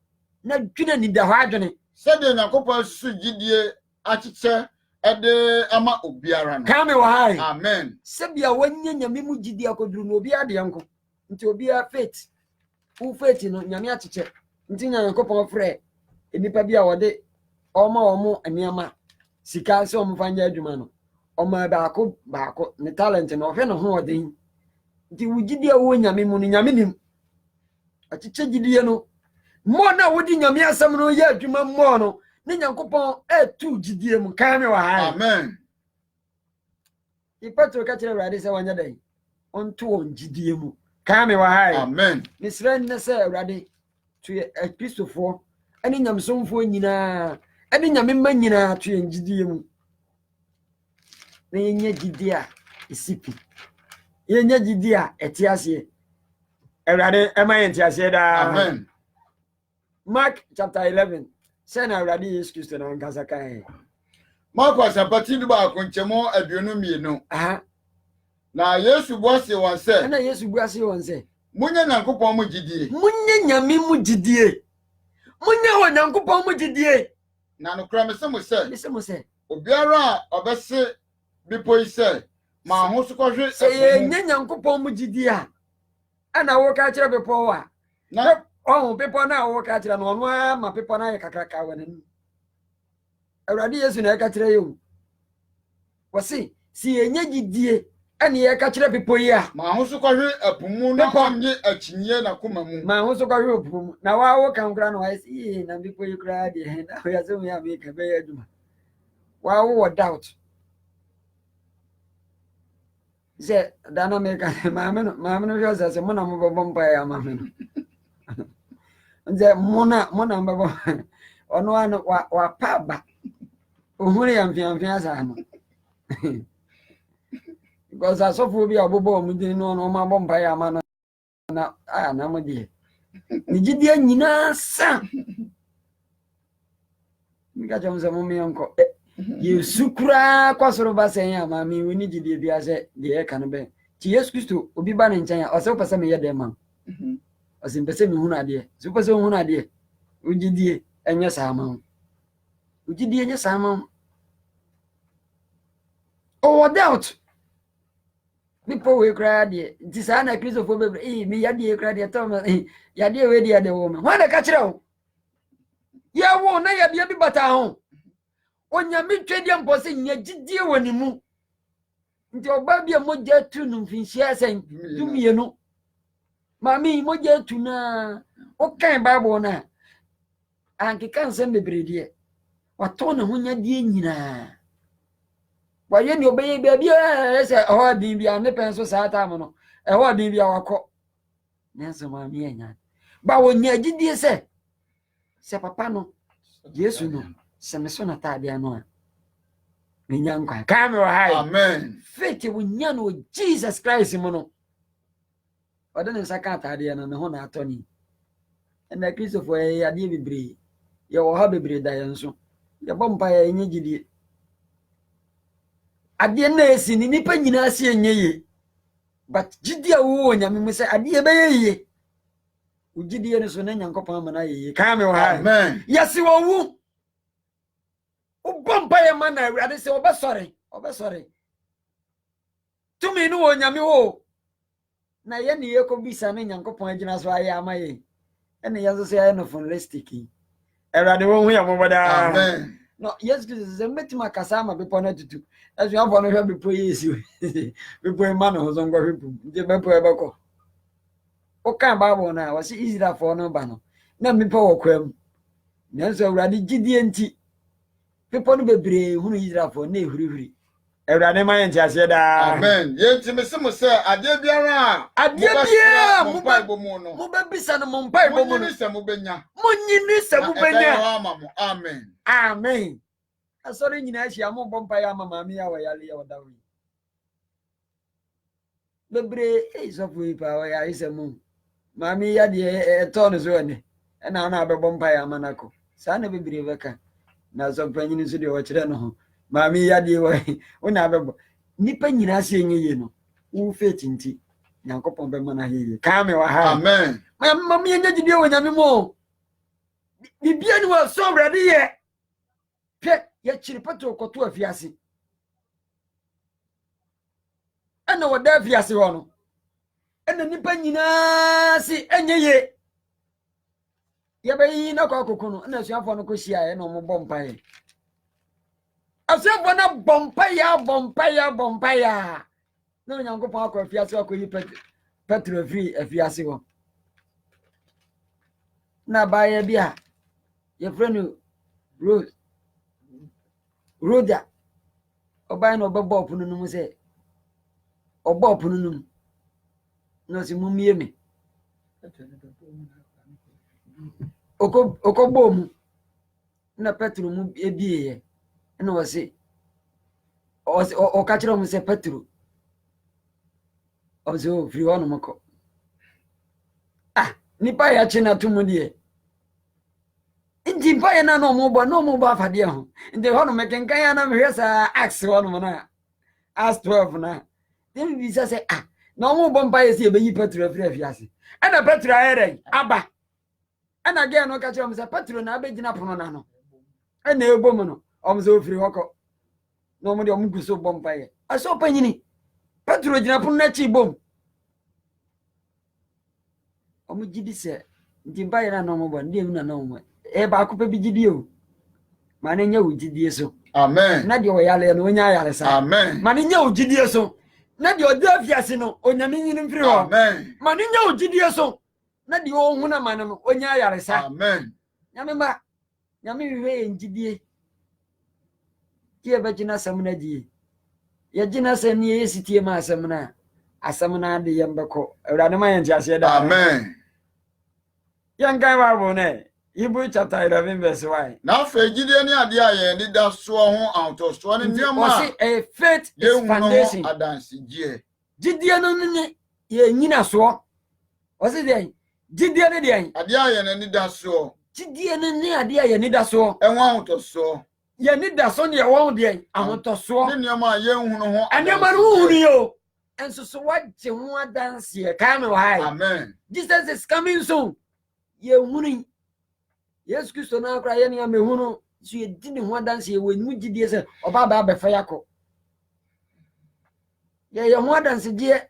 na dwene ni da ho adwene se de Onyankopon su gidie achiche ede ama obiara no kame wa hai amen se bia wanye nyame mu gidie akoduru no obi ade yanko nti obi a faith fu faith no nyame achiche nti Onyankopon frɛ enipa bia wode omo eniama sika se omo fanya adwuma no omo baako ne talent no hwe no ho odin nti wugidie wo nyame mu no nyame nim achiche gidie no mo na wodi nyame asem no ye adwuma mo no ne Nyankopon etu gidie mu kame wa hai amen ipatro ka kire awurade se wanya dai onto on gidie mu kame wa hai amen misra ne se awurade to Kristofo ani nyamsomfo nyina ani nyame ma nyina to en gidie mu na yenye gidie a isipi yenye gidie a etiase awurade ema yentiase da amen Mark chapter 11 say na awurade Yesu Kristo na nkasa kan Marcos apati du ba konchemo aduonu mienu aha na Yesu boase won se na Yesu buase won se munye Nyankopon mu gidie munye nyame mu gidie munye ho Nyankopon mu gidie na no kra me se obiara obese bipoi se ma ho so kohwe se ye Nyankopon mu gidie a ana wo ka kire bepo wa na bepo na wo ka kire no ono ma bepo na ye kakraka wanani awurade Yesu na ka kire yo wasi si enye gidie ani ye ka kire bepo yi a ma ho so kohwe apumu na onye akinye na koma mu ma ho so kohwe apumu na wa wo kan kra no wa si na bepo yi kra de na ho ya se mu ya me ka be aduma wa wo doubt ze dana me ka ma me no yo se mo na mo bompa ya ma me no nze mo na mbabo ono ano wa paba ohuri ya mfiamfia sa no because asofo bi abobo mu din no no ma bompa ya ma no na na mo die ni gidie nyina sa mi ka jamu se mo mi onko Yesu kura kwasoro ba sen ya ma mi woni gidie bia se de e kan be ti Yesu Kristo obi ba ne nchen ya o se pese me ye de ma o se pese me hunu ade se pese hunu ade o gidie enye sa ma o gidie enye sa ma o doubt people we cry de ti sa na Kristo fo be mi ya de cry de to ya de we de wo me ho na ka kire o ya wo na ya de bi bata ho onyame twede mpose nya gidie woni mu nti oba bia moja tu no mfinhia sen dumie no mami moja tu na o kan bible na anke kan sem bebrede wato na honya die nyina waye ni obeye bia se ho din bia ne penso sa ta mo no ho din bia wakọ nenso mami enya ba wonya gidie se papa no Yesu no se me so na ta bia no a Nyankwa kame wa hai amen faith wonya no Jesus Christ mo no odene nsaka atade na me ho na atoni na Christopher ya de bebre ye wo ha bebre da ye nso ye bompa ya enye gidie ade na esi ni nipa nyina ase enye ye but gidie wo nyame mu se ade be ye ugidie no so na Nyankopon amana ye kame wa hai amen yesi wo wu ubompa ye mana awurade se obesore tumi no wo nyame wo na ye ne ye ko bisa ne Nyankopon agina so aye amaye ene ye so se aye no funistic awurade wo hu ya moboda amen no yes ze metima kasa ma bepo na tutu azu afọ no hwe bepo yesi bepo ma no zo ngwa hwepu nje bepo e beko o kan bible na wasi Israel for no ba no na mepo wo kwam nanso awurade gidie nti pepo no bebre hunu Israelfo na ehurihuri awurade ma yɛnti ase da amen yɛnti mesemo sɛ ade biara mo mobɛbisa no mo mpaebɔ mu no monyini sɛ mobɛnya amen amen asɔre nyina ahyia mo bɔ mpaeɛ ama maame a wɔyale yɛ wɔda wo bebre sɔfo yi pa wɔyɛ ayɛ sɛ mu maame ya deɛ ɛtɔ no so ɛne ɛna na abɛbɔ mpaeɛ ama no akɔ saa na bebre bɛka na sɔmpanyini nso deɛ wɔkyerɛ no ho maame ya deɛ wɔ wona abɛbɔ nipa nyinaa sɛ ɛnyɛ yie no wo faith nti nyankopɔn bɛma no ayɛ yie kaa me wɔ ha amen maame yɛnyɛ gyidie wɔ nyame mu bibia ne wɔ so awurade yɛ hwɛ yɛkyere Petro kɔto afiase ɛna wɔda afiase hɔ no ɛna nipa nyinaa si ɛnyɛ yie yɛbɛyi na kɔ akoko no ɛna asuafoɔ no kɔhyia ɛna ɔmo bɔ mpaeɛ asuafoɔ no bɔ mpaeɛ na Onyankopɔn akɔ afiase akɔyi Petro afiri afiase hɔ na baayɛ bi a yɛfrɛ no Roda ɔbaayɛ na ɔbɛbɔ ɔpono no mu sɛ ɔbɔ ɔpono no mu na ɔsɛ mummie me ɔkɔbɔɔ mu na Petro mu ebieɛ na ɔka kyerɛ mu sɛ Petro ɔsɛ firi hɔ nom kɔ nipa yɛakye no ato mu deɛ nti mpa yɛ na ɔmo bɔ afadeɛ ho nti hɔ nom kenkan ya na mehwɛ saa Acts hɔ nom na Acts 12 na dem bi sɛ na ɔmo bɔ mpa yɛ sɛ yɛbɛyi Petro afiri afiase ɛna Petro ayɛ dɛn aba ɛna gɛ no ka kyerɛ mu sɛ Petro na abɛgyina pono na no ɛna ɛbɔ mu no ɔmo sɛ ofiri hɔ kɔ na ɔmo deɛ ɔmo gu so bɔ mpa yɛ asɛ ɔpanyini Petro gyina pono na akyi bom ɔmo gidi sɛ nti mpa yɛ na ɔmo bɔ ndi emu na ɔmo baako pɛ bi gidi o ma ne nya wo gidie so amen na deɛ ɔyale no onya ayale sa amen ma ne nya wo gidie so na deɛ ɔda afiase no onyame nyini mfiri hɔ amen ma ne nya wo gidie so na deɛ ɔhu na ma no onya ayale sa amen nyame ma nyame hwehwɛ yɛ ngidie tie bɛgyina asɛm no adie yɛgyina asɛm ne yɛyɛ sitie ma asɛm no a asɛm no ade yɛm bɛkɔ awurade ma yɛnte aseɛ da amen yɛnkan Bible no Hebrew chapter 11 verse 1 na afei gidie ne ade a yɛn de da soɔ ho ahotosoɔ ne nneɛma a faith is foundation adansigye gidie no ne yɛnyina soɔ ɔse deɛ gidie ne deɛ ade a yɛn ani da soɔ gidie no ne ade a yɛn da soɔ ɛho ahotosoɔ yɛn da so ne yɛwɔ deɛ ahotosoɔ ne nneɛma a yɛn hunu ho nneɛma no hunu yo enso so wagye ho adanseɛ kaa me wɔ ha amen Jesus is coming soon yɛhunu Yesu Kristo na akora yɛ ne amehunu so yɛdi ne ho adanseɛ wɔ mu gidie sɛ ɔba ba abɛfa yakɔ yɛyɛ ho adanseɛ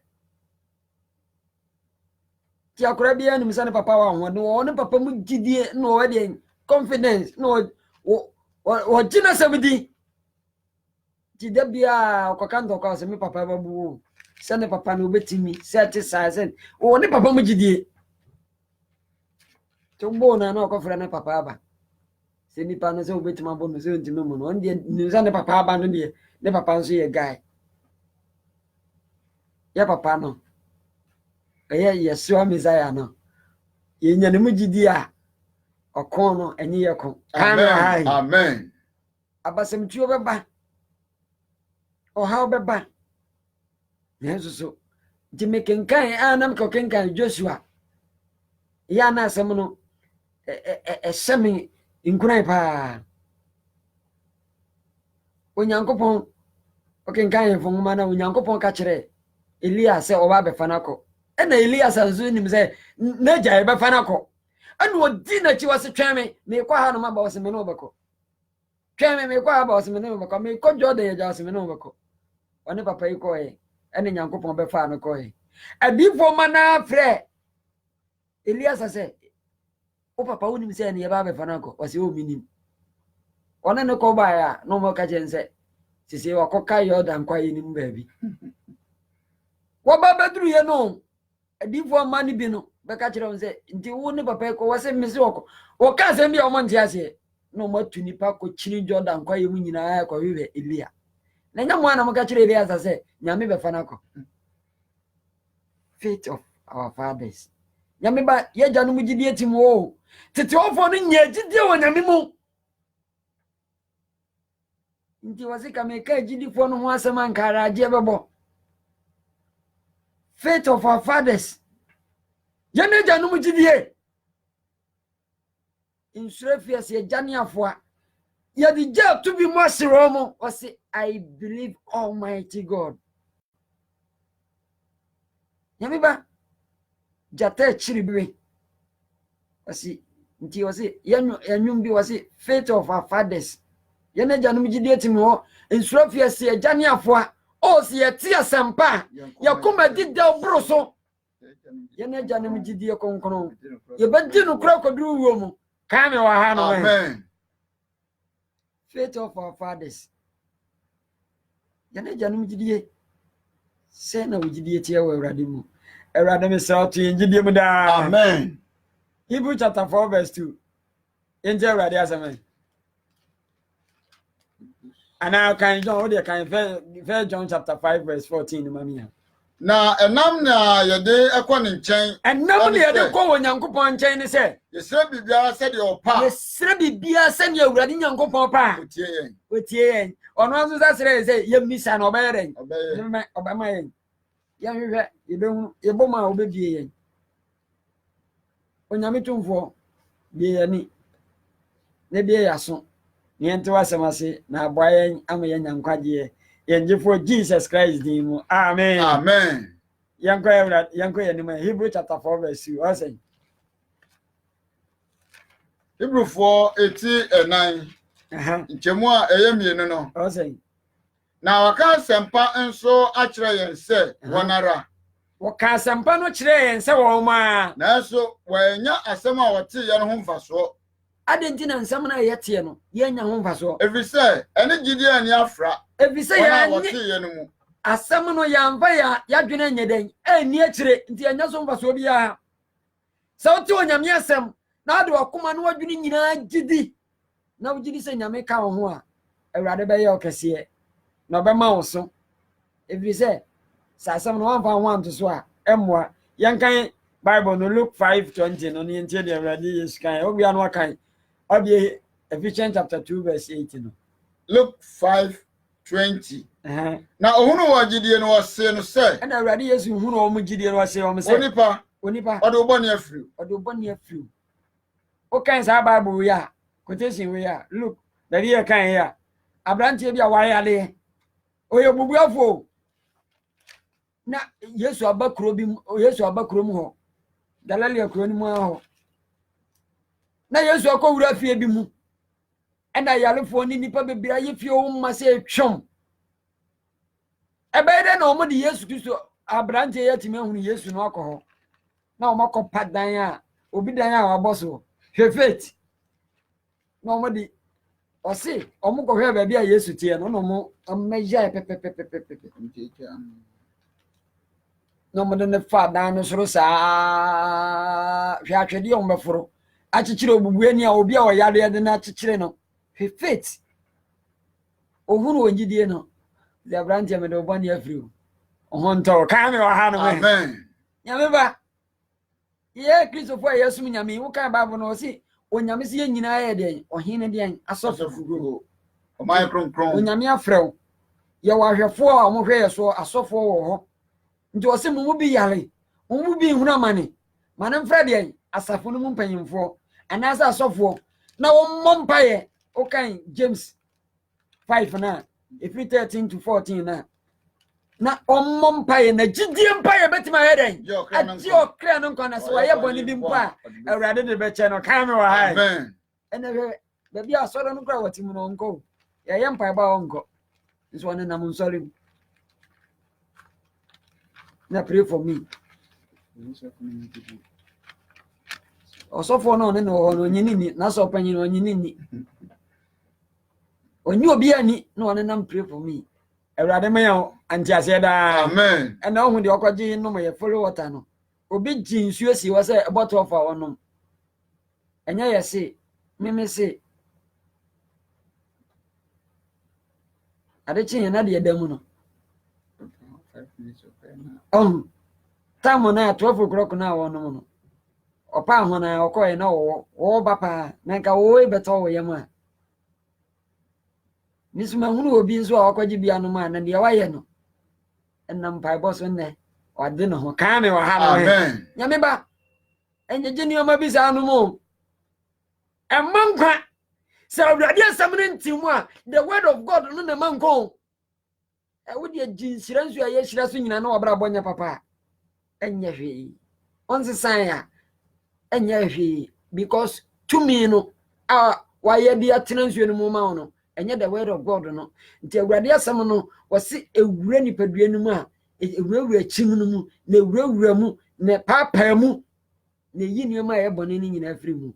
ti akora bi anim sɛ ne papa wa ho ne papa mu gidie na ɔwɔ deɛ confidence na ɔgyina sɛm di ti da bia ɔkɔka ntɔkwa sɛ me papa babu sɛ ne papa no obɛtumi sɛ te saa sɛ ne papa mu gidie tumbo na ɔkɔfrɛ ne papa aba sɛ nipa no sɛ obɛtumi abɔ no sɛ ntumi mu no ɔno deɛ nim sɛ ne papa aba no deɛ ne papa nso yɛ guy yɛ papa no ɛyɛ Yeshua Messiah no yɛnya ne mu gidi a ɔko no ɛnyɛ yɛ ko amen amen abasɛmtuo bɛba ɔhaw bɛba nanso so nti mekenkan a na mekɔkenkan Joshua yɛ na asɛm no ɛhyɛ me nkuran paa Onyankopɔn ɔkenkan yɛfo nwoma na Onyankopɔn ka kyerɛ Elia sɛ ɔba bɛfa no akɔ ɛna Elia nso nim sɛ n'agya yɛbɛfa no akɔ ɛna ɔdi n'akyi wɔ se twɛn me meekɔ ha no ma ba wɔ se me ne wobɛkɔ twɛn me meekɔ ha ba wɔ se me ne wobɛkɔ meekɔ Jordan yɛgya wɔ se me ne wobɛkɔ ɔne papa yi kɔɔɛ ɛne Nyankopɔn bɛfa no kɔɔɛ adiifoɔ ma na frɛ Elia sɛ o papa wonim sɛ ne yɛba bɛfa no akɔ ɔse ɔminim ɔne ne kɔbaeɛ a na ɔmɔka kyɛn sɛ sisi wakɔka Yordan kwa yɛnim baabi wɔba bɛduru yɛ no adiifoɔ ma no bi no bɛka kyerɛ wo sɛ nti wo ne papa kɔ wɔ sɛ mese wɔkɔ wɔka asɛm bi a ɔmo nte aseɛ na ɔmo atu nipa kɔkyiri Jordan kɔyɛ mu nyinaa kɔhwehwɛ Elia na nya mo ana moka kyerɛ Elia sɛ nyame bɛfa no akɔ faith of our fathers nyame ba yɛgya no mu gyidie tim o tete wɔfoɔ no nya gyidie wɔ nyame mu nti wɔ se ka meka gyidifoɔ no ho asɛm ankara agye bɛbɔ faith of our fathers yɛne gya no mu gyidie insure fias yɛgya ne afoa yɛde gya to bi mu aserɛ mo ɔse I believe Almighty God nyame ba jata akyiri bi ɔse nti ɔse yɛnwom bi ɔse faith of our fathers yɛne gya no mu gyidie tim hɔ insure fias yɛgya ne afoa ɔse yɛte asɛmpa yɛkoma dida boro so yɛne gya no mu gyidie kronkron yɛbɛdi no kora kɔduru wuo mu kame wa ha no Amen. Faith of our fathers yɛne gya no mu gyidie sɛ na wo gyidie tie wɔ Awurade mu Awurade me sɛ ɔto yɛn gyidie mu daa Amen. Hebrew chapter 4 verse 2 yɛnkyɛ Awurade asɛm ana kan John wo deɛ kan fɛ John chapter 5 verse 14 ma me na enam na yɛde ɛkɔ ne nkyɛn ɛnam ne yɛde kɔ wɔ Nyankopɔn nkyɛn ne sɛ yɛsrɛ biribiara sɛdeɛ ɔpa yɛsrɛ biribiara sɛdeɛ Awurade Nyankopɔn pa otie yɛn otie yɛn ɔno nso sɛ srɛ sɛ yɛmmisa na ɔbɛyɛ dɛn ɔbɛyɛ ɔbɛma yɛn yɛhwehwɛ yɛbɛhu yɛbɔ mu a wobɛbie yɛn Onyame tumfoɔ bie yɛni na bie yɛ aso na yɛnte w'asɛm ase na aboa yɛn ama yɛn nyankwagyeɛ yɛn gyefoɔ Jesus Christ din mu amen Amen. yɛnkɔ yɛnim Hebrew chapter 4 verse 2 ɔsɛ Hebrefoɔ 8:9 nkyɛmu a ɛyɛ mmienu no ɔsɛ na waka asɛmpa nso akyerɛ yɛn sɛ wɔn ara wɔka asɛmpa no kyerɛ yɛn sɛ wɔn ma nanso wɔanya asɛm a wɔte yɛn ho mfasoɔ ade nti na nsɛm no a yɛteɛ no yɛnya ho mfasoɔ ɛfiri sɛ ɛne gyidie ani afra ɛfisɛ wɔn a yɛanye wɔte yɛn mu asɛm no yɛamfa yɛadwene nyɛ dɛn ɛnni akyire nti ɛnyɛ so mfasoɔ biara sɛ wote Onyame asɛm na wode wakoma no wadwene nyinaa gyidi na wogyidi sɛ Nyame ka wo ho a Awurade bɛyɛ wo kɛseɛ na ɔbɛma wo so ɛfiri sɛ asɛm no wamfa ho anto so a ɛmmoa yɛnkan Bible no Luke 5:20 no ne yɛntie deɛ Awurade Yesu kan obia no wakan ɔbie Ephesians chapter 2 verse 8 no Luke 5:20 na ohunu wɔ gyidie no wɔse no sɛ ɛna Awurade Yesu hu no ɔmo gyidie no ɔse ɔmo sɛ onipa ɔde wo bɔne afiri ɔde wo bɔne afiri wokan saa Bible wei a quotation wei a Luke baabi yɛ kan yi a aberanteɛ bi a wayɛ adeɛ ɔyɛ bubuafo na Yesu aba kurom hɔ Galilea kuro no mu hɔ na Yesu akɔwura fie bi mu ɛna yarefoɔ ne nipa bebree ayɛ fie wo mma sɛ etwom ɛbɛyɛ dɛ na ɔmo de Yesu Kristo aberanteɛ yɛ timi ahunu Yesu no akɔ hɔ na ɔmo akɔ pa dan a obi dan a wabɔ so hwɛ faith na ɔmo de ɔse ɔmo kɔhwɛ baabi a Yesu tie no na ɔmo mmɛgya pɛpɛpɛpɛpɛ na ɔmo de ne fa dan no soro saa hwɛ atwɛdeɛ ɔmo bɛforo akyekyere obubuani a obi a ɔyare de na akyekyere no hwɛ faith ohunu wɔgyidie no de aberanteɛ mede wo bɔne afiri wo ho ntɔ kaa me wɔ ha no Amen. Nyame ba yɛ Kristofoɔ a yɛsom Nyame woka Bible no ɔse Onyame sɛ yɛ nyinaa yɛ deɛ ɔhene deɛ asɔfo ɔman kronkron Onyame afrɛ wo yɛwɔ ahwɛfoɔ a ɔmohwɛ yɛ so asɔfoɔ wɔ hɔ nti ɔse mo mu bi yare mo mu bi nhunu amane ma ne mfrɛ deɛ asafo no mu mpanyimfoɔ anaasɛ asɔfoɔ na wɔmmɔ mpaeɛ wokan James 5 na ɛfiri 13 to 14 na ɔmmɔ mpaeɛ na gyidie mpaeɛ bɛtumi ayɛ dɛn agye ɔkra no nkwa na sɛ wɔyɛ bɔne bi mpo a Awurade de bɛkyɛ no kaa me wɔ ha ɛnɛ hwɛ baabi a asɔre no kora wɔte mu no ɔnkɔ yɛyɛ mpaeɛbɔ a ɔnkɔ nso ɔne nam nsɔre mu na pray for me ɔsɔfoɔ no ɔne no wɔ no ɔnyini ni na sɛ ɔpanyin ɔnyini ni ɔnyi obi ani na ɔne nam pray for me Awurade me yɛ antiaseɛ daa amen ɛna ɔhu deɛ ɔkɔgye nom yɛ follow water no obi jinsuo si wɔ sɛ bottle of onom enya yɛse meme se ade kye na de adamu no time na 12 o'clock na wonom no opa ho na okoye na wo ba pa na nka wo beto wo yam a nisuma hunu obi nso a okwaji bia no ma na de waye no enam pai boss ne ode no ho ka me wa ha no amen nyame ba enye geni o ma bi sa no mo emankwa se awurade asam ne ntimu a the word of God no na manko e wo de ginsira nso a ye hira so nyina na obra bonya papa enye hwe onse san ya enye hwe because to me no wa ye bia tena nsuo no mu ma no enye the word of God no nti awurade asam no wose ewura nipadua no mu a ewura chim no mu na ewura mu na papa mu na yi nioma ye bone ni nyina afiri mu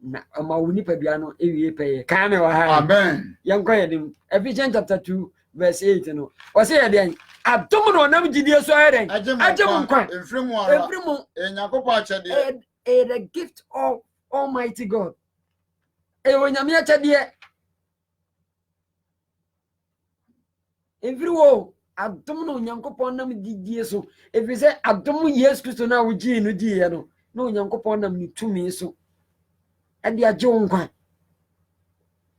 na ama wo nipadua no ewie peye ka me wa ha amen yanko yedim Ephesians chapter 2 verse 8 no wose ye den adom no nam gidie so ye den agem nkwa efrimu enyakopa achede the gift of Almighty God wonyame achede everywo adom no nyankopon nam gidie so efise adom Yesu Kristo na wo gi no die no no nyankopon nam ni tumi so ade agye nkwa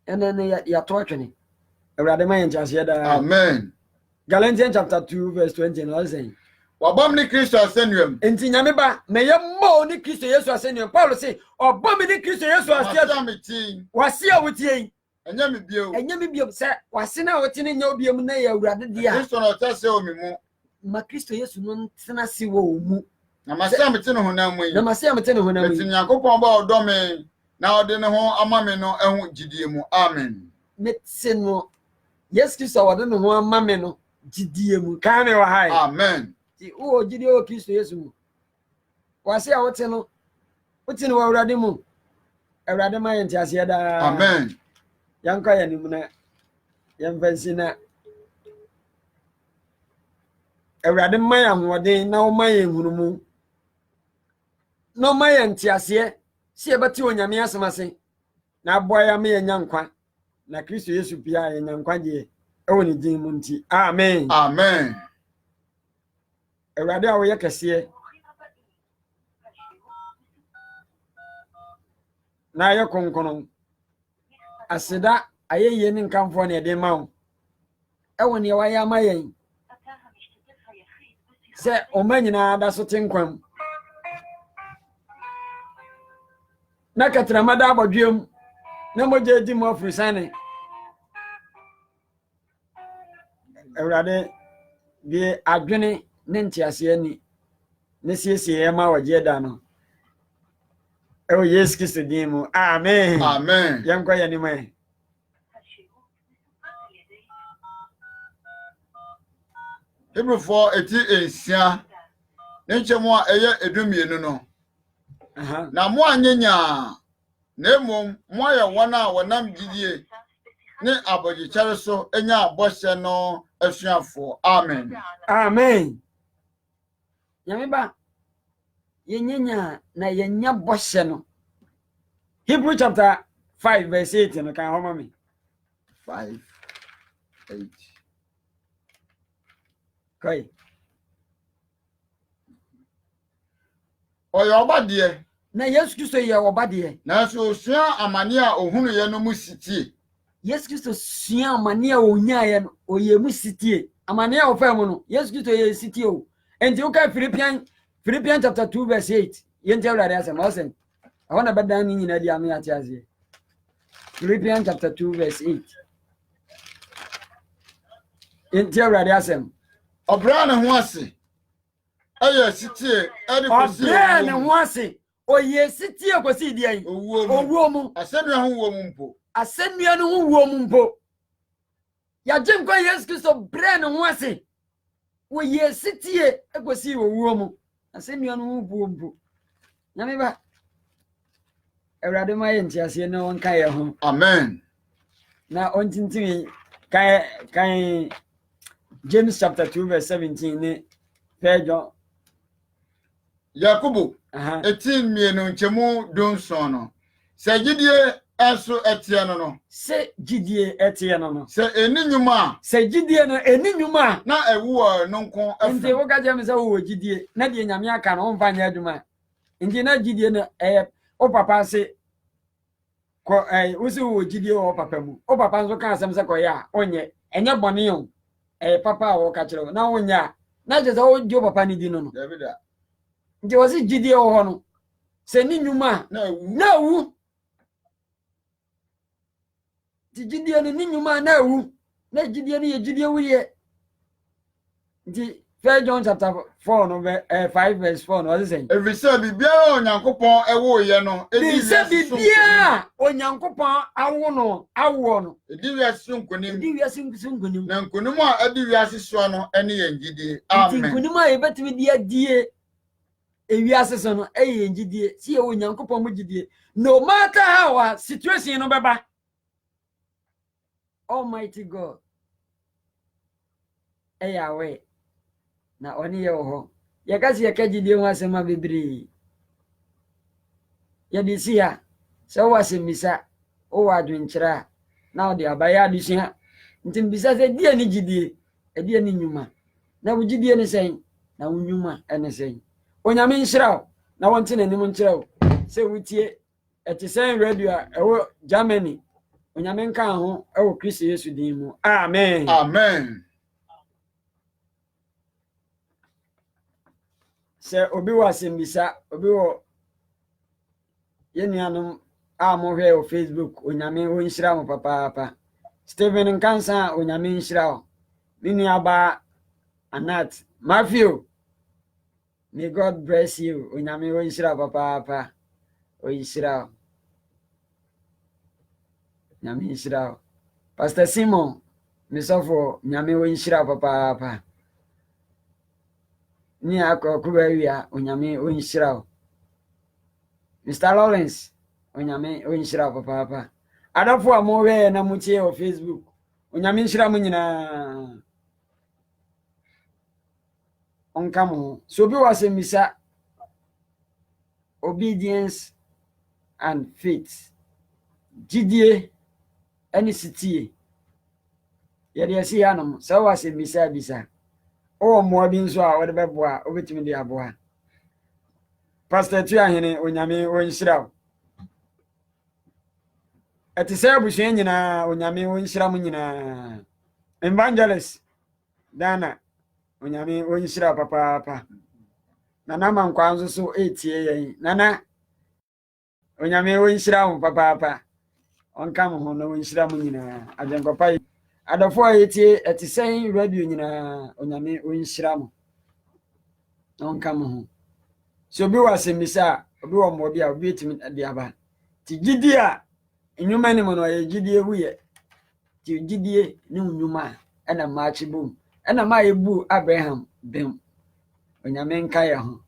ene ya to atwene awurade ma yenchase da amen Galatians chapter 2 verse 20 no say wabam ni Kristo asenuam enti nyame ba me ye mo ni Kristo Yesu asenuam Paul say obam ni Kristo Yesu asenuam wase a wotie enya me bio se wase na wotie ne nya obiam na ya awurade dia Kristo na otase o mi mu ma Kristo Yesu no tena se wo mu na masia mete no honam yi na masia mete no honam yi mete Yakobon ba odome na ode ne ho ama me no ehu gidie mu amen mete no Yesu Kristo ode no ho ama me no gidie mu ka me wa hai amen ti o gidie o Kristo Yesu mu wase a wote no wa awurade mu awurade ma yente ase da amen yanka ya nimu na yemfansi na awurade ma ya hoden na o ma ya hunumu no ma yente ase si ebati onyame asemase na aboa ya me nyankwa na Kristo Yesu pia ya nyankwa je ewo ni din mu nti amen amen awurade a wo ye kese na ye konkono aseda ayeye ni nkamfo na ede mawo ewo ne wa ya mayen se o manyina da so tenkwam na katramada abodwem na moje di mo afrisane awurade bi adwene ne ntiase ani ne siesie ma waje da no ewo Yesu Kristo din mu amen amen yankwa ya ni mai Hebrew eti ensia ne nchemo a eye edumienu no na mo anyenya na emom mo ya wona wonam gidie ne abogichere so enya abose no asuafo amen amen nyame ba yenyenya na yenya bose no Hebrew chapter 5 verse 8 no kan homa me 5:8 kai oyo obade na Yesu Kristo ye obade na so osua amane a ohunu ye no mu sitie Yesu Kristo sua amane a onya ye no oye mu sitie amane a ofa mu no Yesu Kristo ye sitie o enti uka Philippians chapter 2 verse 8 yenti awurade asem osen ahona bedan ni nyina di ame ate azie Philippians chapter 2 verse 8 yenti awurade asem obra ne ho ase aye sitie ade kosi obra ne ho ase oye sitie kosi di an owuo mu asenua ho wo mu mpo asenua no ho wo mu mpo ya jim ko Yesu Kristo bra ne ho ase oye sitie kosi owuo mu asenua no ho wo mpo nyame ba awurade ma ye ntiase na won kan ye ho amen na on tintimi kan James chapter 2 verse 17 ne John Yakubu, 18 mienu nchemu donson no. Se jidie aso etie no no. Se jidie etie no no. Se eni nyuma. Se jidie no eni nyuma. Na ewu no nko afa. Nti wo gaje me se wo jidie na de nyame aka no mfa nya adwuma. Nti na jidie no o papa se ko usi wo jidie wo papa mu. O papa nso kan asem se ko ya onye enye bone yo. Papa wo ka kire na wonya na je se wo jo papa ni di no no. Davida. Nti wo si jidie wo ho no. Se ni nyuma na wu. Ti jidie ni nyuma na wu. Na jidie ni ye jidie wuye. Nti 1 John chapter 4 no 5 verse 4 no what is saying? Every say bibia onyankopon ewo ye no edi se bibia onyankopon awo no edi wiase nkonim na nkonim a edi wiase so no ene ye ngidie amen nkonim a yebetimi die adie ewiase so no eye ngidie si ye onyankopon mu gidie no matter how a situation no beba. Almighty God Yahweh na oni ye ho ye kasi ye kagidie ho asema bebre ye disi ya se wo asemisa o wa adwenkyira na o de abaya adusua nti mbisa se die ni gidie die ni nyuma na wo gidie ni sen na wo nyuma ene sen onyame nhyira na wonte nanim nkyira o se wutie etisen radio a ewo Germany onyame nka ho ewo Kristo Yesu din mu amen amen. Se obi wa sembisa obi wo yenuanom a mo hwe o Facebook onyame wo nhyira mo papa Stephen Nkansa onyame nhyira o nini aba Anat Matthew may God bless you onyame wo nhyira papa o nhyira onyame nhyira Pastor Simon misofo onyame wo nhyira papa ni akọkụba wia onyame onhyira Mr. Lawrence onyame onhyira papa adafo amowe na mutie o Facebook onyame nhyira mu nyina onka mo so bi wasemisa obedience and faith gidie ani sitie yede yesi yanom so wasemisa bisa o mo bi nso a wode beboa obetimi de aboa Pastor Tuahene onyame onhyira etise abusua nyina onyame onhyira mu nyina Evangelist Dana onyame onhyira papa nana mankwa nso so etie yen nana onyame onhyira mu papa onka mo ho no onhyira mu nyina ajenkopa adafo etie etisen radio nyina onyame onhyira mo onka mo ho so bi wasemisa obi wo mo bi a obi etimi de aba ti gidi a enwuma ni mo no ye gidi ewuye ti gidi ni enwuma na maachi bom na ma ebu Abraham bem onyame nka ya ho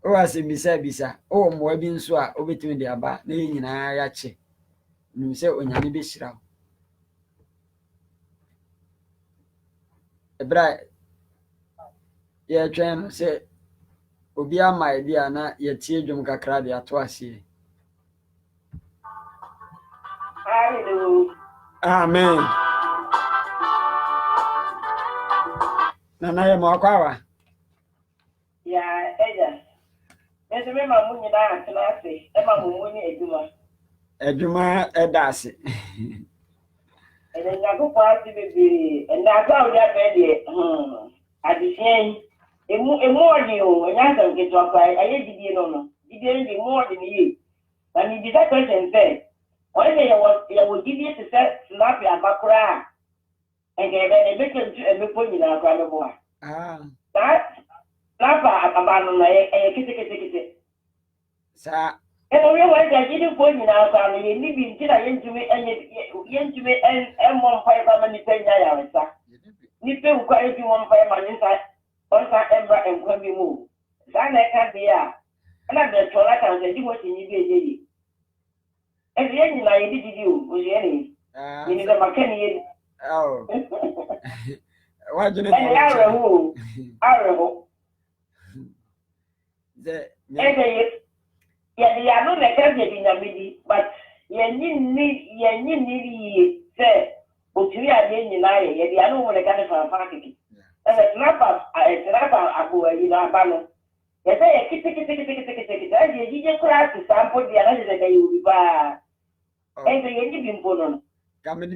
o wasemisa bisa o mo bi nso a obetimi de aba na nyina ya che nim se onyame be hyira ebra ye twen se obi ama idea na ye tie dwom kakra de ato ase amen na ye mo akwa ya eja ese me ma munyi na atena ase e ma munyi edwuma edase ene ngago kwa ase bebere enda aka o ya be de adisien emu odi o enyanza nke to kwa aye didie no didie ndi mu odi ni ye na ni bi that person say o ye wo didie to say snap ya bakura engebe ne bekentu emepo nyina akwa me boa that lapa akabano na ye kite sa eno we wa ja gidi po nyina akwa no ye ni bi ntira yentume mo mpa ba mani penya ya wesa ni pe ukwa ebi mo mpa ma ni sa onsa embra enkwa bi mu sa na ka bia ana de tola kan de di mo ti ni bi ejeyi e bi enyi na ye di o je ni ni de makani ye wajune areho The yeah, no, like I said in a midi, but you need say, but you are in lie, I don't want to get it from a party. And a snapper, I go in our banner. They say, take it, you just crack to sample the other day you will buy. And the engine put on. Come to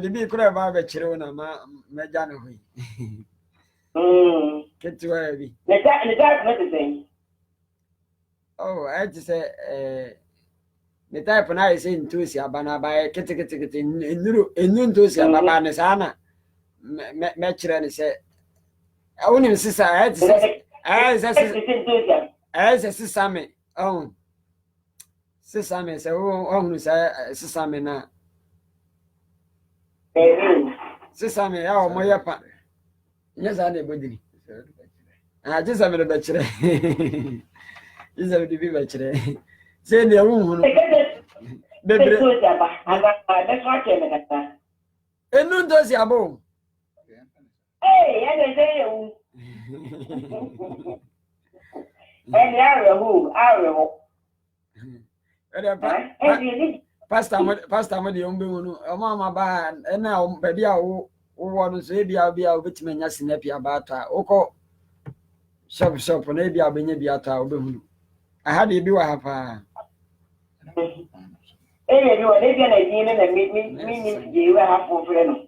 be crab about the children, Majanoui. Get to where we. The dark medicine. Oh, I just say, the type of I say into Siabana by Kitty in noon to Siabana Sana. Matcher said, I wouldn't insist. I as a sesame. Oh, sesame, so sesame now. Sesame, oh, my yapa. Yes, I did. I just have a bachelor. Is a bit bachelor. Say the room. That's and no does your bone. Hey, and Pastor, the young mamma ban, and now, baby, I want to say, be I'll be out with me, as in happy about her. Oko shop, and maybe I'll be maybe at our room. I had a do I have her. Hey, you are living again and meet me, you have for friend.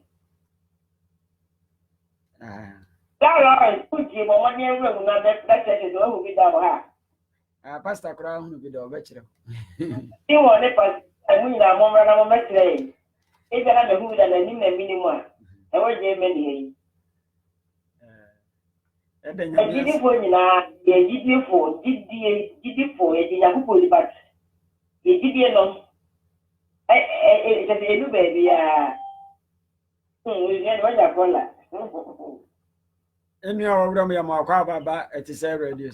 Put him on 1 year room, not that is all we down. Pastor Crown will be the bachelor. You want it, I mean, I'm on my train. If I have a hood and I need a minimum, I was there many. I didn't for you now, did you for, did you for it in a hood, but you did not. It's a new baby. We get what I call that. And you are going to be more about it is a radio.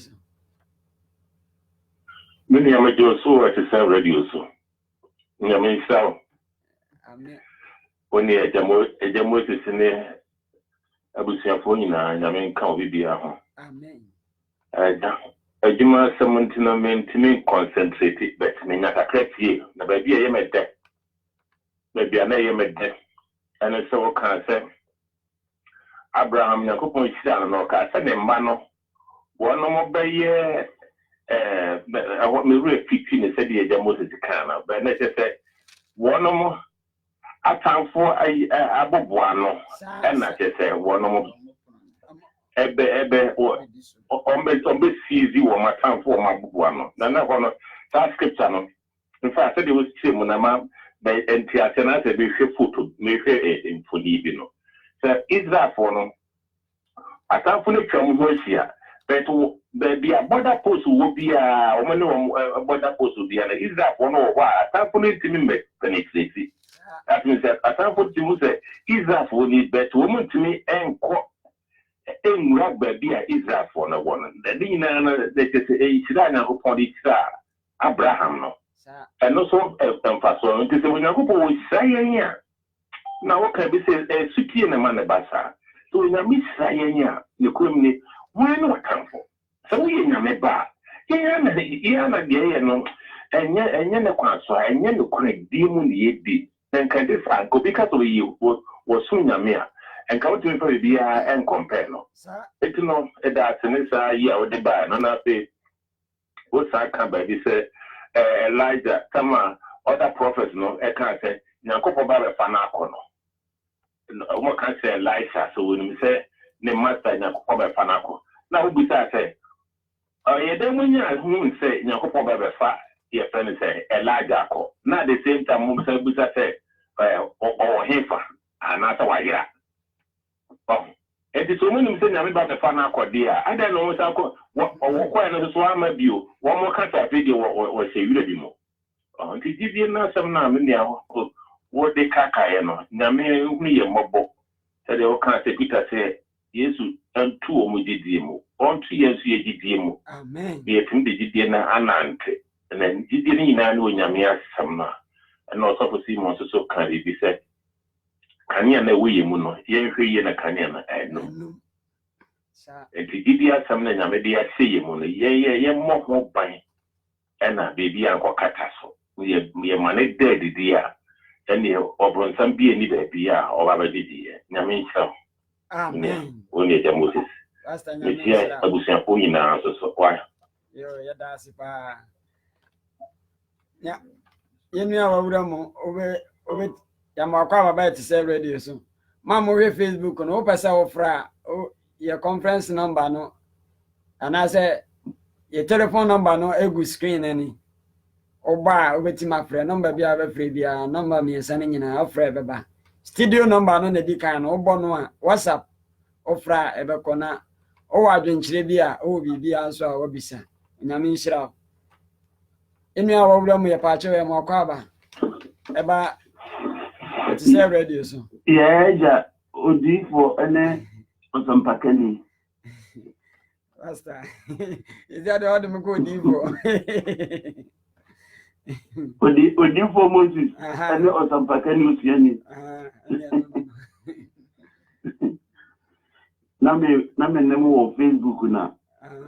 Many amateurs so at the radio so. I mean, so when a Jamus is in there, I will say for you now, and I mean, can't be here. Amen. A Juma Samantina maintaining concentrated, but me not a crack here. The baby I am at death. Maybe I am at death. And it's so can say Abraham Yakupon Shan or Cassan and Mano. One more by I want me real 15 and said the Jamus Kana, but let's say one more. I time for a Bobuano, and I just say one more. Ebe or on sees you on my time for my Bobuano. Then I want that scripture. In fact, I said it was Tim when I'm by NTS and I said, be photo, maybe in for Libino. So is that for no? I can't put it from here. But the border post will be a border post will be an is that one or why I can't put it to me penetrate. That means that I can't put to say is that for the best woman to me and rug baby is that for no one. The dinner that is a China who put it Abraham no. And also emphasis to say when you go say now what can be said a city and a man basa. So when I miss saying you couldn't. Why not come for? So we in a bar. Yana gay and yan a quanswa and yan to correct demon ye be. Then can this go because of you was soon a mere and come to me for the and compare no. It's no a that and it's a year or the bar. And I say, what's I come by this Elijah, some other prophets no, I can't say, Yankopo Baba Fanacono. What can say Elisha? So when we say, the master Yankopo Fanaco. Now, we say, you don't who say, Yankopo Baba Fa, your friend say, Elijah. Now, the same time, we say, or Hefa, and after why, yeah. Oh, it is so many things about the Fanaco, dear. I don't know what I swam a view. One more cut of video or say, you be more. Oh, did you know some now? What they caca, Name me a mobile. Said the old can't say, Peter say, yes, and 2 omidimo. On 2 years, you did Amen. Be a thing the Gideana Anante, and then Gideana know Yamia Samna, and also for Simon so can be said. Kanyana William, yen free and a Kanyana, I know. Didi asam na nyame de aseye mu no ye mo ho ban na baby anko kata so ye mane dead dia ene obronsam bi eni baby a obaba didi ye nyame nhyira. Amen. Oni ja Moses. Pastor nyame nhyira. Abusia po nyina so kwa. Yo ya da sipa. Ya yenu ya wawura mo obe ya makwa baba ti say radio so. Mama we Facebook no pesa ofra your conference number no and I say your telephone number no egu screen any oba obeti ma frɛ number bia be frɛ bia number me sane nyina ofra beba studio number no na di kan no obo no a WhatsApp ofra ebekɔ na o wa adwenkyire bia o bibia nso a wobisa nyame nhyira enu a wawura mu ye pa kyewe mo akɔ aba eba ti say radio so yeah odifo ene osampakani. Pastor, is that the other go divo? Odifo Moses ene osampakani usiani. Na me nemu on Facebook na.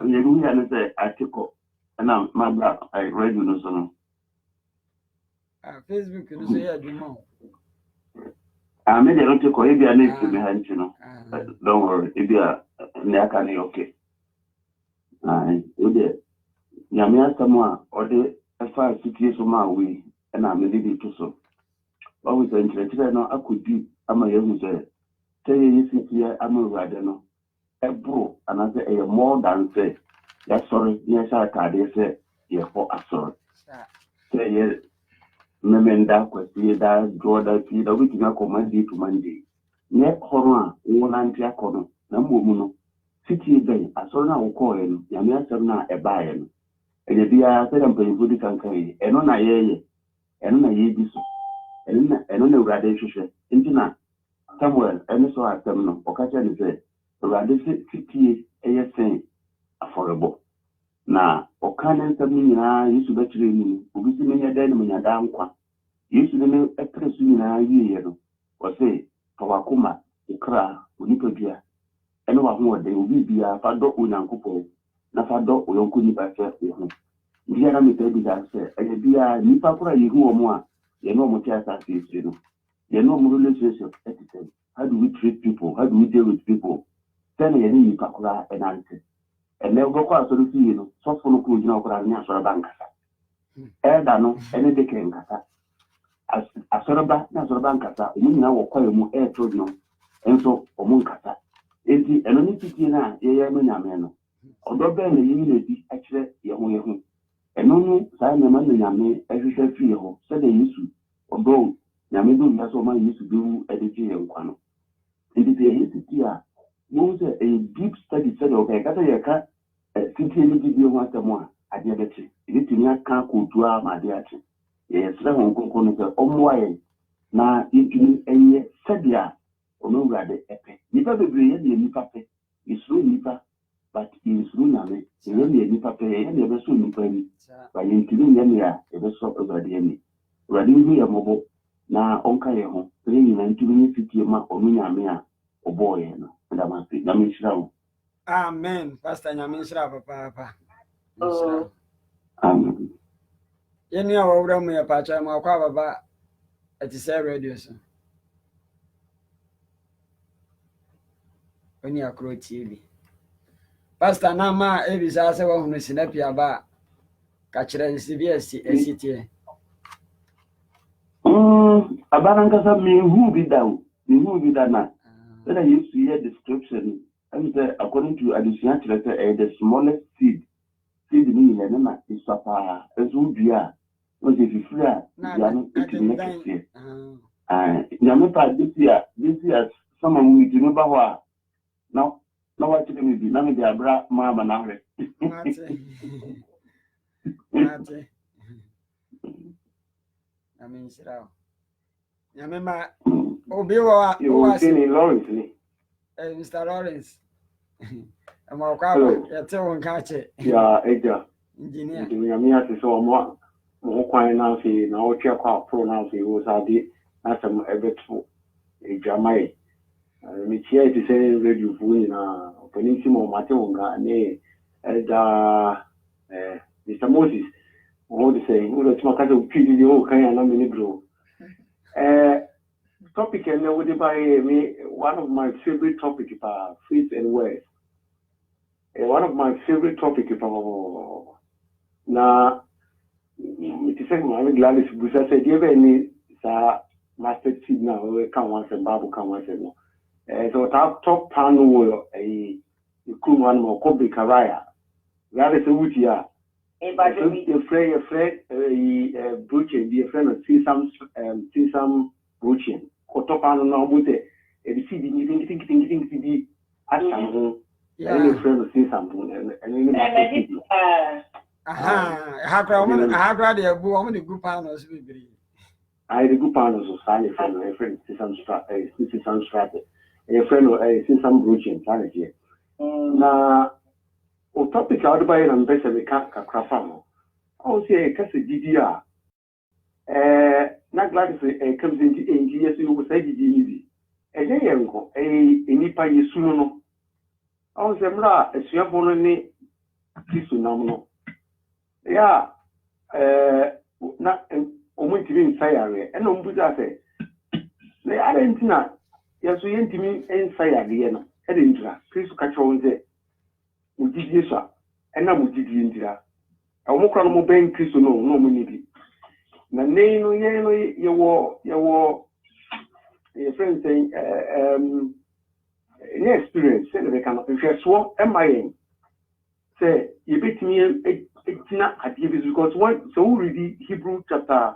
Yeru ya ne say article na mabla I read no so no. Facebook no so ya dwuma. I made a lot of Caribbean next to me, no. Don't worry, if you are near okay. Yamia Samoa or the FR 6 years of my way, and I'm a little too so. What was interested, I could be, I'm a young say, tell you, here, I'm a rider, no. A bro, and I say, a more than say, yes, sorry, yes, I can't say, yeah, for a sorry. Say, yes. Memenda kwesi da draw da fi da wiki na command to Monday. Ne korona wona ntia kono na mbomu no city ben asoro na wo ko enu ya me asem na eba ye no. Eje bia se da mpanyifo di kankan eno na ye bi so. Eno na urade hwehwe. Nti na Samuel eno so asem no okacha ni se urade city eye sen affordable. Na okane nsam nyina Yesu betire ni obi si menya dan mu nyada nkwa Yesu ne etresu nyina yiye no o se tawakuma ikra onipa bia ene wa ho de obi bia fa do onyankopɔ na fa do oyonko ni ba se ho bia na meta bi da se ene bia nipa kora yehu omo a ye no omo tia sa se no ye no omo relationship etiquette. How do we treat people? How do we deal with people? Then ye ni nipa kora enante. And then go quite so you know, so for no good, you know, for a national bank. No, any day can kata. As a sort of bank, we now acquire more air to no, and so Omun kata. Is the enemy na Yamano. Although Ben, the unity actually, Yamu, and no, Simon Yame, as you said, Fio, said they used to, although Yamidu, that's what man used to do at the J. Quano. And the here. Was a deep study said, okay, got a car, city video once a more. I did it. It is not can't go to my dear. Yes, I'm going to Omway. Now, it is a Sadia or no rather epic. Nipa be brilliant, Nipa, is through Nipa, but is Runame, really Nipa, and never soon Nipa, by including Yania, ever saw over the enemy. Running here mobile. Now, on Kayaho, 3 and 2 minutes, or Minia, or boy, Amen. Pastor nyame nhyira papa. Amen. Yenu ya wawura mu ya pacha mu akwa baba ati say radio so. Oni akro TV. Pastor na ma ebisa se wo hunu sinapi aba ka kire CBS esitie. Abananka sa me hu bi da na. When I used to hear description, and according to addition to the smallest seed meaning is papa as would be a was if you free next year. Yamapa this year, someone we do know now what you be none of the abra mamma now. I mean, Yamema Obiwa, you will see Lawrence. Mr. Lawrence. I'm a cover, you're telling catch it. Yeah, Edgar. Engineer. Me as so more quite now, now check out pronounce was I did. That's a bit a Jamai. me chia to say radio phone na opening simo matonga ne Mr. Moses what to say what to make us pidi o kan na me bro topic and would by me one of my favorite topic about faith and words. One of my favorite topic about na it is I'm glad is busa said you any sa master seed now we can once and Bible can once no. So top panel a cool one more Kobe Karaya. That is a wood here. A friend brooching be a friend of see some brooching. Top panel now with it. If you see the think to be at some home. Any friend of see something and how crowd a good panels will be. I the good panels of Sally friend, a friend, some strap, some strap, a friend of some brooching, sanity. Now, o topic out by an ambassador, we can't crafamo. I say a case of DDR. Not glad if comes into NGS, you will say DD. A young a nipa yesuno. I was a Siabonani Kisunamno. Yeah, not omitting Sayare, and on Buddha say, the Argentina, yes, we intimate and Sayariana, Edintra, please catch on the Mudisa, and now Mudidra. I won't call more bank Kisuno, no minute. The name, your friend saying, experience, say they can if you swap MIN. Say you beat me at because one so read Hebrew chapter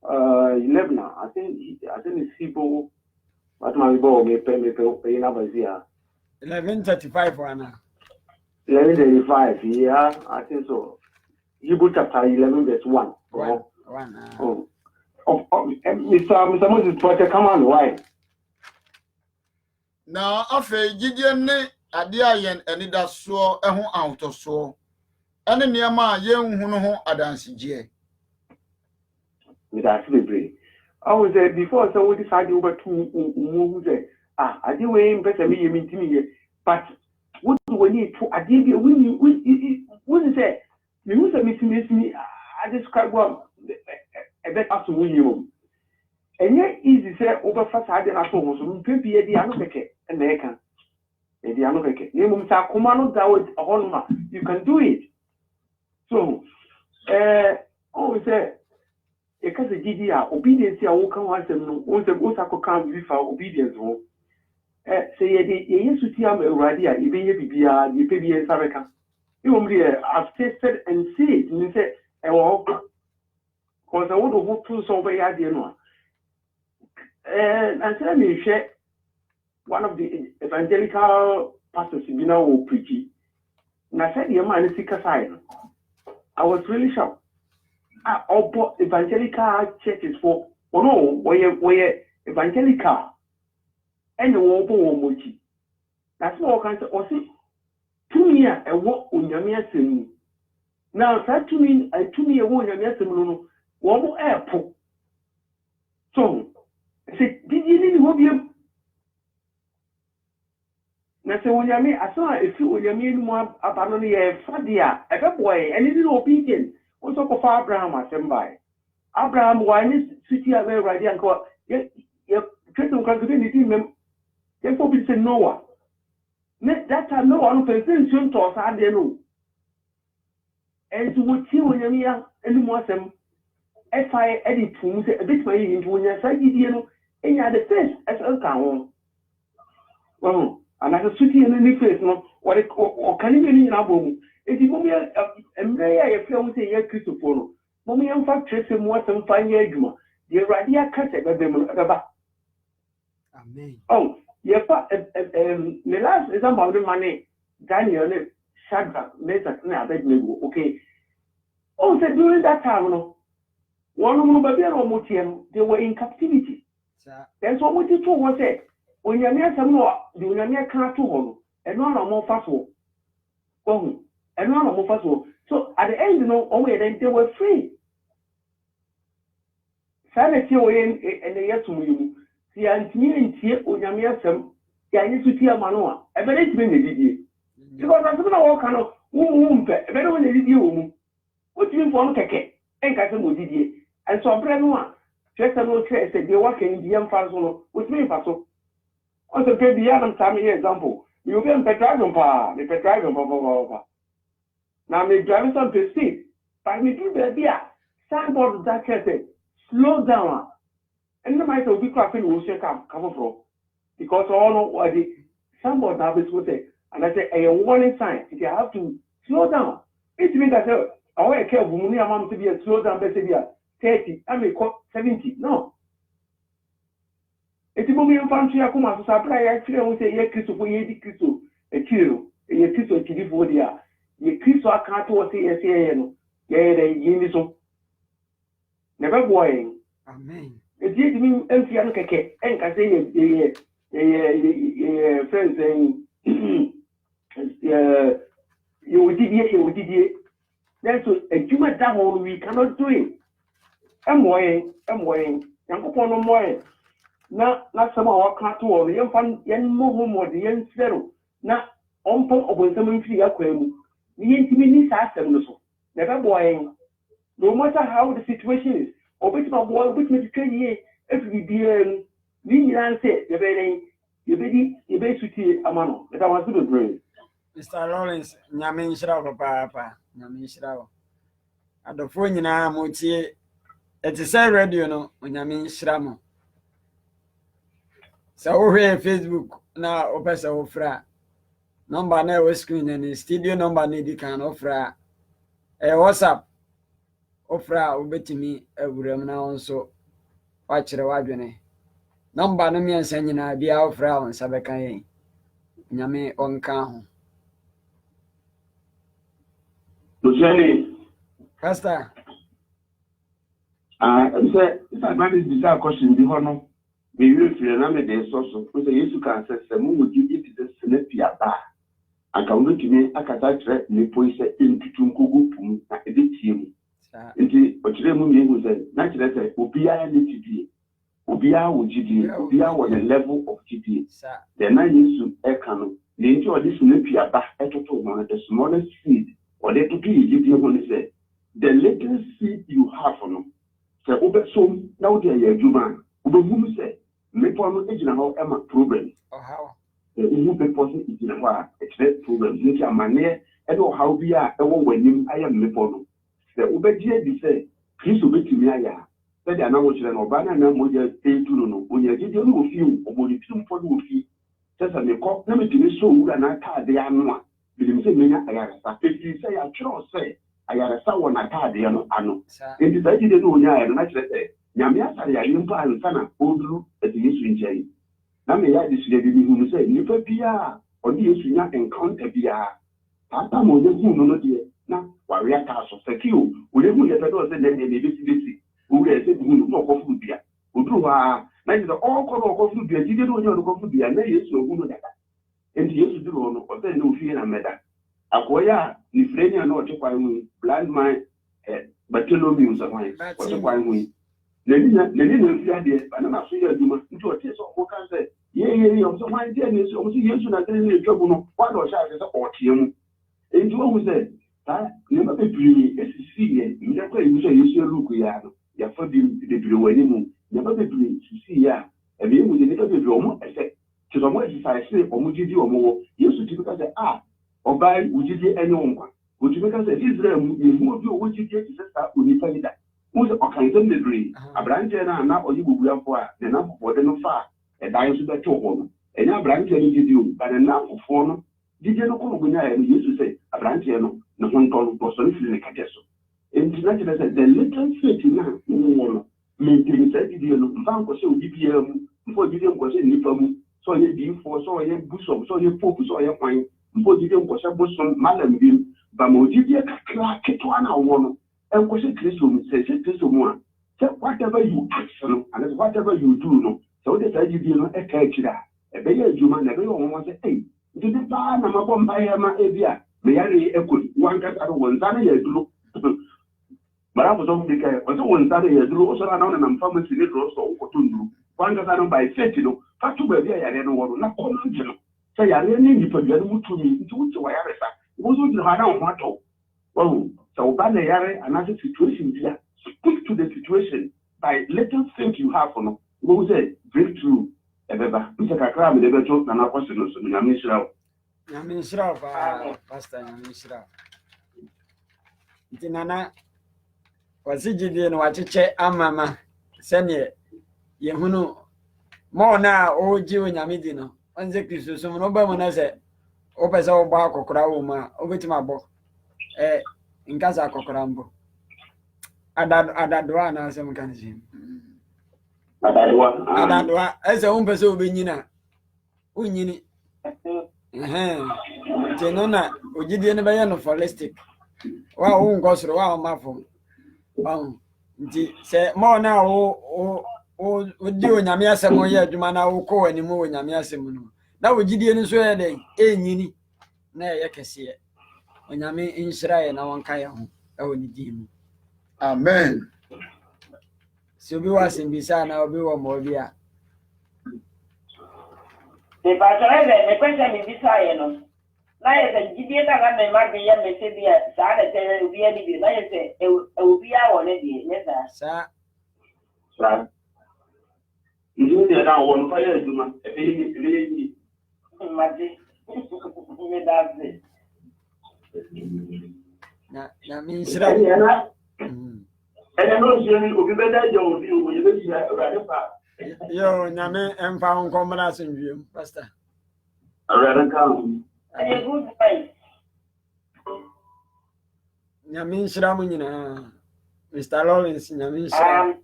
11. I think it's Hebrew. What my boy may pay number here. 11:35 for now. 11:35. Yeah, I think so. Hebrew chapter 11 verse 1. Mr. Moses, come on, why? Now, after Gideon, Adiayan, and it does so, a home out of so. And in your ma, young who adansi J. With that, I was there before, so we decided over to move there. I did way better me, you mean to me, but what do we need to? I did we wouldn't say, you was a missing, I describe one a better to win. And yet, easy say over fast I didn't know so maybe the Anopeke and they can. The Anopeke. Name Sakumano Dawid Honma. You can do it. So, always say, because the GDR, obedience, I will come once and once the Osako come with our obedience. Say, yes, to Tiam Radia, even if you pay a Saraka. You will be I've tested and see it. And you say, I will because I want to walk through so very idea. And tell me, one of the evangelical pastors in Bina will preach. And I said, your man is sick aside. I was really shocked. I bought evangelical churches for, oh no, where evangelical and the Wobo Mochi. That's all kinds of, or see, 2 years a walk on your meeting. Now, that to me, a 2 year walk on your meeting, Wobo airport. So, I said, did you need to be? Now, so when you mean, I saw if you mean more about only a fadia, a boy, and it is obedient. Also, for Abraham, I sent by Abraham, why is city away right and call you try to continue him. Therefore, we say Noah. That's a no one person soon to us, I don't know. And to what you when you mean anymore, some FI edit to a bit my into when you say, you know. And you are the first as a town. Well, and as a city in any face, no, what can you mean in our home? If you mommy and may I feel say a Christopher, mommy and fact trace him what some fine year, the radia cut at them. Amen. Oh, yeah, the last example of the money, Daniel Shadrach, Meshach, and Abednego, okay. Oh, so during that time, no, one of them, they were in captivity. That's what we told was it. When you're near some more, you're near car to home, and one or more fast walk. Oh, and one or more fast walk. So at the end, you know, only then they were free. Sanity and the yes to you. See, I'm here in here, when you're near some, yani sutia manoa e be let me didie because as na wo kan no wo mpe e be no na didie wo mu o ti mi fo keke en ka se mo didie and so bre no a chese no chese de wa kan di am fa so no o ti mi fa so on se pe dia nam ta mi example you be mpe drive pa me pe drive pa na me drive some pe speed by me do the dia signboard that chese slow down and no matter we crafting will shake up come from because all know what the signboard now is say and I say a warning sign if you have to slow down it means that I want to care of money amount to be a slow down better be 30 I may call 70 no it's moment you found you come as supply actually we say ye Christo for ye di Christo a kilo ye Christo TV for dia ye Christo account what say no ye so never boy amen it did mean empty and keke and can say friends saying you did that's a human down we cannot do it. I'm worrying, young upon more. Not some of our cartoon, the young fun, young move more the young zero. Not on top of some free aquarium. The intimate assassin, never boying. No matter how the situation is, or which my boy, which me to ye, if we be we say, you basically a man that I was to bring. Mr. Lawrence, Yamin Shrao, Papa, Yamin Shrao. At the phone, you know, Motier, it's a sad radio, no, when Yamin Shramo. So, here, Facebook, now, Opesa Ofra. Number never screen and studio number need can offer a WhatsApp. Ofra, obey me, a room now, so watch the wadene. Number no me and sending be our frown, Sabakai. Yame on count. Luciani, Pastor, I said, if I manage this question, the honor, we will feel another day so. With the use of cancer, some would give it the Senepia bar. I can look to me, I can touch the police into Tungu, a bit team. Indeed, but today, Mummy was a natural, will be I need to be. Obia would GD, Obia was a level of GD. The 9 years to Ekano, the enjoy this Nepia back at the smallest seed, or they to be GD when say, the little seed you have on them. Say, Ober so now they are human. Ober whom say, Maple agent how Emma problem. or how? The Uber person is in a while, expect problems, make a manner, and how we are, when I am Maple. The Uber GD say, please obey to me. They are now watching an Obana and Moja pay to no. When you get your few or when you film for the fee, just a call, let me do so and I card the annual. You say, if you say, I cannot say, I had someone I card the annual. It is I didn't know ya and I said, Yamias, I am and Sana, Odru, at the issue in Jay. Now may I this lady who say, you pay PR or the issue and count a PR. Papa Moja, who know dear. Now, warrior castle, secure, whatever you ever said, then they may be. Who is it who no coffee beer? Who do like the all coffee beer, didn't know your coffee beer, and they used to who know that. And he used to do on or no fear and matter. Akoya, Nifrenia, not to find blind my but tell no means of mine, what to find we. Lenina, and I'm not sure you into a case of what can say, yea, of some idea is almost years and I tell you trouble, what or shall is or him. And you always said, never be free, as you see, you never use your look, ya for the blue anymore. Never be blue to see ya. And then with the little bit of I said, to the more exercise, or Mujidi or more, used to because or buy Mujidi anyone. Would you make us say, Israel, you move your what you get to start when you find that. Who's a kind of degree? A branch and now or you will be up for the number for the no far, a dime to the two. And now branch and you, but enough for form. Did you know when I used to say, a branch and no one called person in the Catesso? International said the little faith now, maintaining that you found for so DPM before you didn't was any problem. So you be for so you bush, so you focus on your point before you didn't was a bush on Malam Bill, but Mojidia crack it 1 hour. And was it Christum says it is one. So whatever you ask, and whatever you do, no. So they said you didn't a catch that. A better human, everyone was a hey, did the ban of a bombay, my area. May I echo one cat out of one Sunday. But I was on the one Saturday, also around and I'm pharmacy or Cotundu. One got by 30, fatu ba bi yare no woro na kono ngino say yare ni nipa bi anu mutumi nti wuti wa yare sa wo zo di ha na wo ato wo so ba na yare another situation dia speak to the situation by little things you have no wo say breakthrough ebeba nti kakra me de beto na na kwese no so na me shira ba pastor nyame shira nti nana wasijide no wacheche amama sene yehunu mo na oji onyame di no onze Kristo so no ba mo na se o pese o ba akokora wo ma obetima bo nkasa akokora mbo adadwa na asem kan ji adadwa ese un pese obenyina unyini jeno na ojidie ne baye no holistic wa wo ngosoro wa mafo nti se mo na wo di onyame asem ye adwuma na wo ko ani mo onyame asem no na ojidie ni so ye den enyini na ye kese onyame inshira ye na wonka ye ho e woni di mu amen se obi wa simbisa na obi wo mo bia de ba tore me kwese mi bisa ye no na ye se jidie ta ga me ma be ye me se bia sa na te obi ani bi na ye se obi a wo ne di ne sa you dey now one fire adwuma e Mati. Me daze. Na minshira. Ene no shiri obi beda je obi o ye be ya urade pa. Yo nyame emfa nkomra senwiem pastor. Urade kan. Ay good night. Nyame nshira mo nyina. Mr. Lawrence nyame nshira.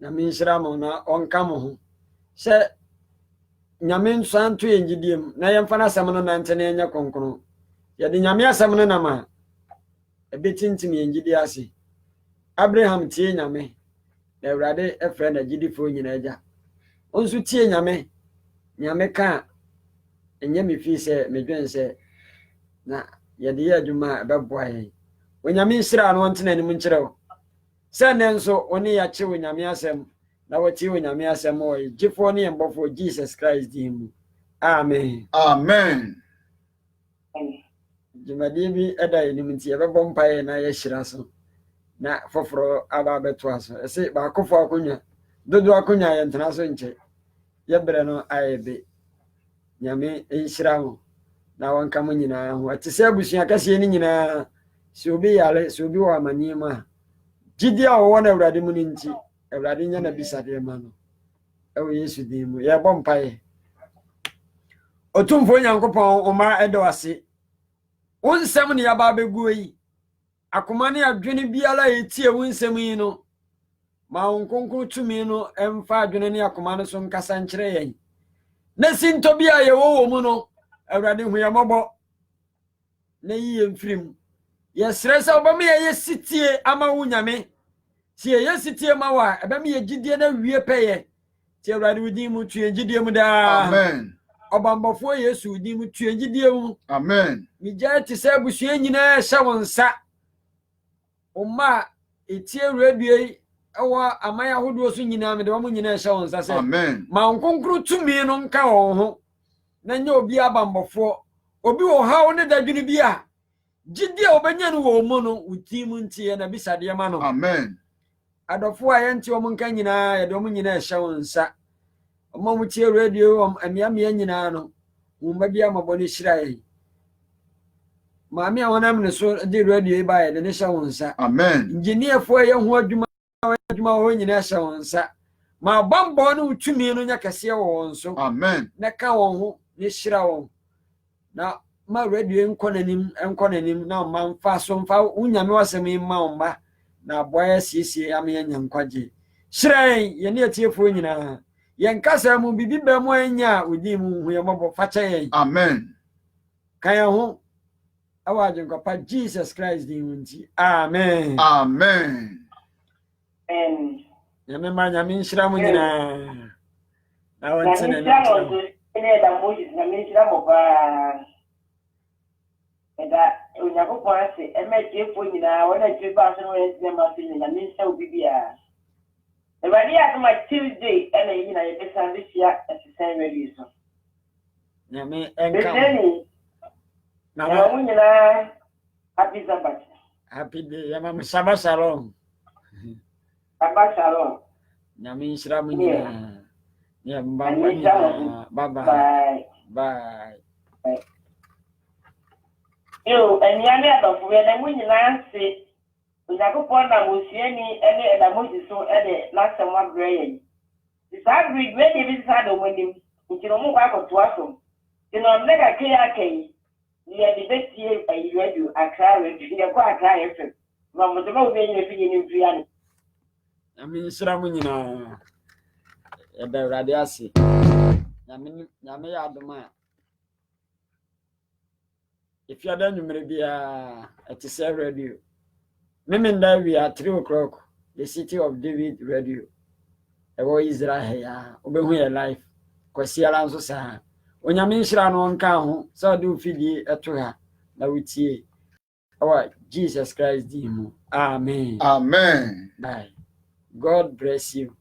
Nyame nshira mo na onka mo ho. Se nyame nsanto engidiem na yemfa na asem no nantene enya konkono. Ye de nyame asem no na ma ebetintim engidi ase. Abraham tie nyame. Na urade efre na gidifo nyina agya. Onsu tie nyame. Nyame ka enye me fi se medwen se na ye de adwuma beboa ye. Onyame nsira no ntena ni munkyerɛw. Se ne nso oni ya che onyame asem na wati onyame asem o gifo ne mbofo Jesus Christ dim. Amen. Amen. Jumadi bi eda enim nti ebebɔ mpae na ye hyira so. Na foforo aba beto aso. Ese ba akofo akonya. Dodo akonya ye ntena so nche. Ye bre no ayebe. Nyame enhyira ho. Na wanka mo nyina ho. Atise abusua kase ni nyina. Si obi yale, si obi wa manima. Jidi a wo na awurade mu nti. Awurade nya na bisade ma no. Ewo Yesu din mu. Ye bɔ mpae. Otumfo Nyankopɔn oma edo ase. Wonsɛm ne yaba begu yi. Akoma ne adwene biala etie wonsɛm yi no. Ma onkonkro tumi no emfa adwene ne akoma no so nkasa nkyere yen. Na sinto bia ye wo mu no. Awurade hu ye mɔbɔ. Na yi emfirim. Yesre sa obame ye sitie ama wo nyame. Si ye sitie ma wa ebame ye gidie na wie peye. Ti Awurade wudi mu tue gidie mu da. Amen. Obambofo Yesu wudi mu tue gidie mu. Amen. Mi gya ti se abusua nyina hye wonsa. Oma etie radio ewa amaya hodo so nyina me de wo nyina hye wonsa se. Amen. Ma nkonkro tumi no nka wo ho. Na nya obi abambofo. Obi wo hawo ne dadwene bi a Jidi obenya no wo mu no utimu ntie na bisade ma no. Amen. Adofo a yenti wo nka nyina ye de wo nyina ehye wonsa. Omo mu tie radio amiamia nyina no. Mumba bia mabone hirae. Maami a wonam ne so de radio ba ye de ne hye wonsa. Amen. Engineer fo ye ho adwuma ho nyina hye wonsa. Ma bambo no utumi no nya kase wo wonso. Amen. Na ka won ho ne hira won. Na ma radio enkonanim na ma mfa so mfa unyame wasem ma omba na boya siesie ame nyankwaje hyiran ye ne atiefo nyina ye nkasa mu bibi ba mu anya odi mu hu ye mabo facha ye. Amen. Kan ho awaje nkopa Jesus Christ din wunti. Amen. Amen. Amen. Nyame ma nyame nhyira mu nyina na wonte na ene da Moses na minshira mo ba eda Onyankopɔn ase emeje fo nyina wona je ba so no yɛ ma so nyina minsa obibia Everybody at my Tuesday, and you know, it's on this year at the same reason. Nyame The enka. journey, Mama, when you happy Sabbath. happy day. Ya mama Sabbath shalom. Sabbath shalom. Nyame nhyira mu nyina. Ya mba Nyame nhyira mo. bye bye. Bye. Bye. Yo, and Yami Adolfo, and when you say, we have upon a Musiani and a Moses so at the last summer graying. This hybrid really is had when him, which you know, to us. You know, like a KRK, you are the best here by you, I cry, you are quite crying. From the most in Brian. I mean, nhyira mu nyina. Ya da urade ase. Nyame ya adoma. If you are done, you may be at the radio. Women that we are 3 o'clock, the City of David radio. Ewo Israel ya, obehu your life. Kwasi alanso sa. Onyame nhyira no nka ho, so do fidie eto ha na wutie. Our Jesus Christ di mu. Amen. Amen. Bye. God bless you.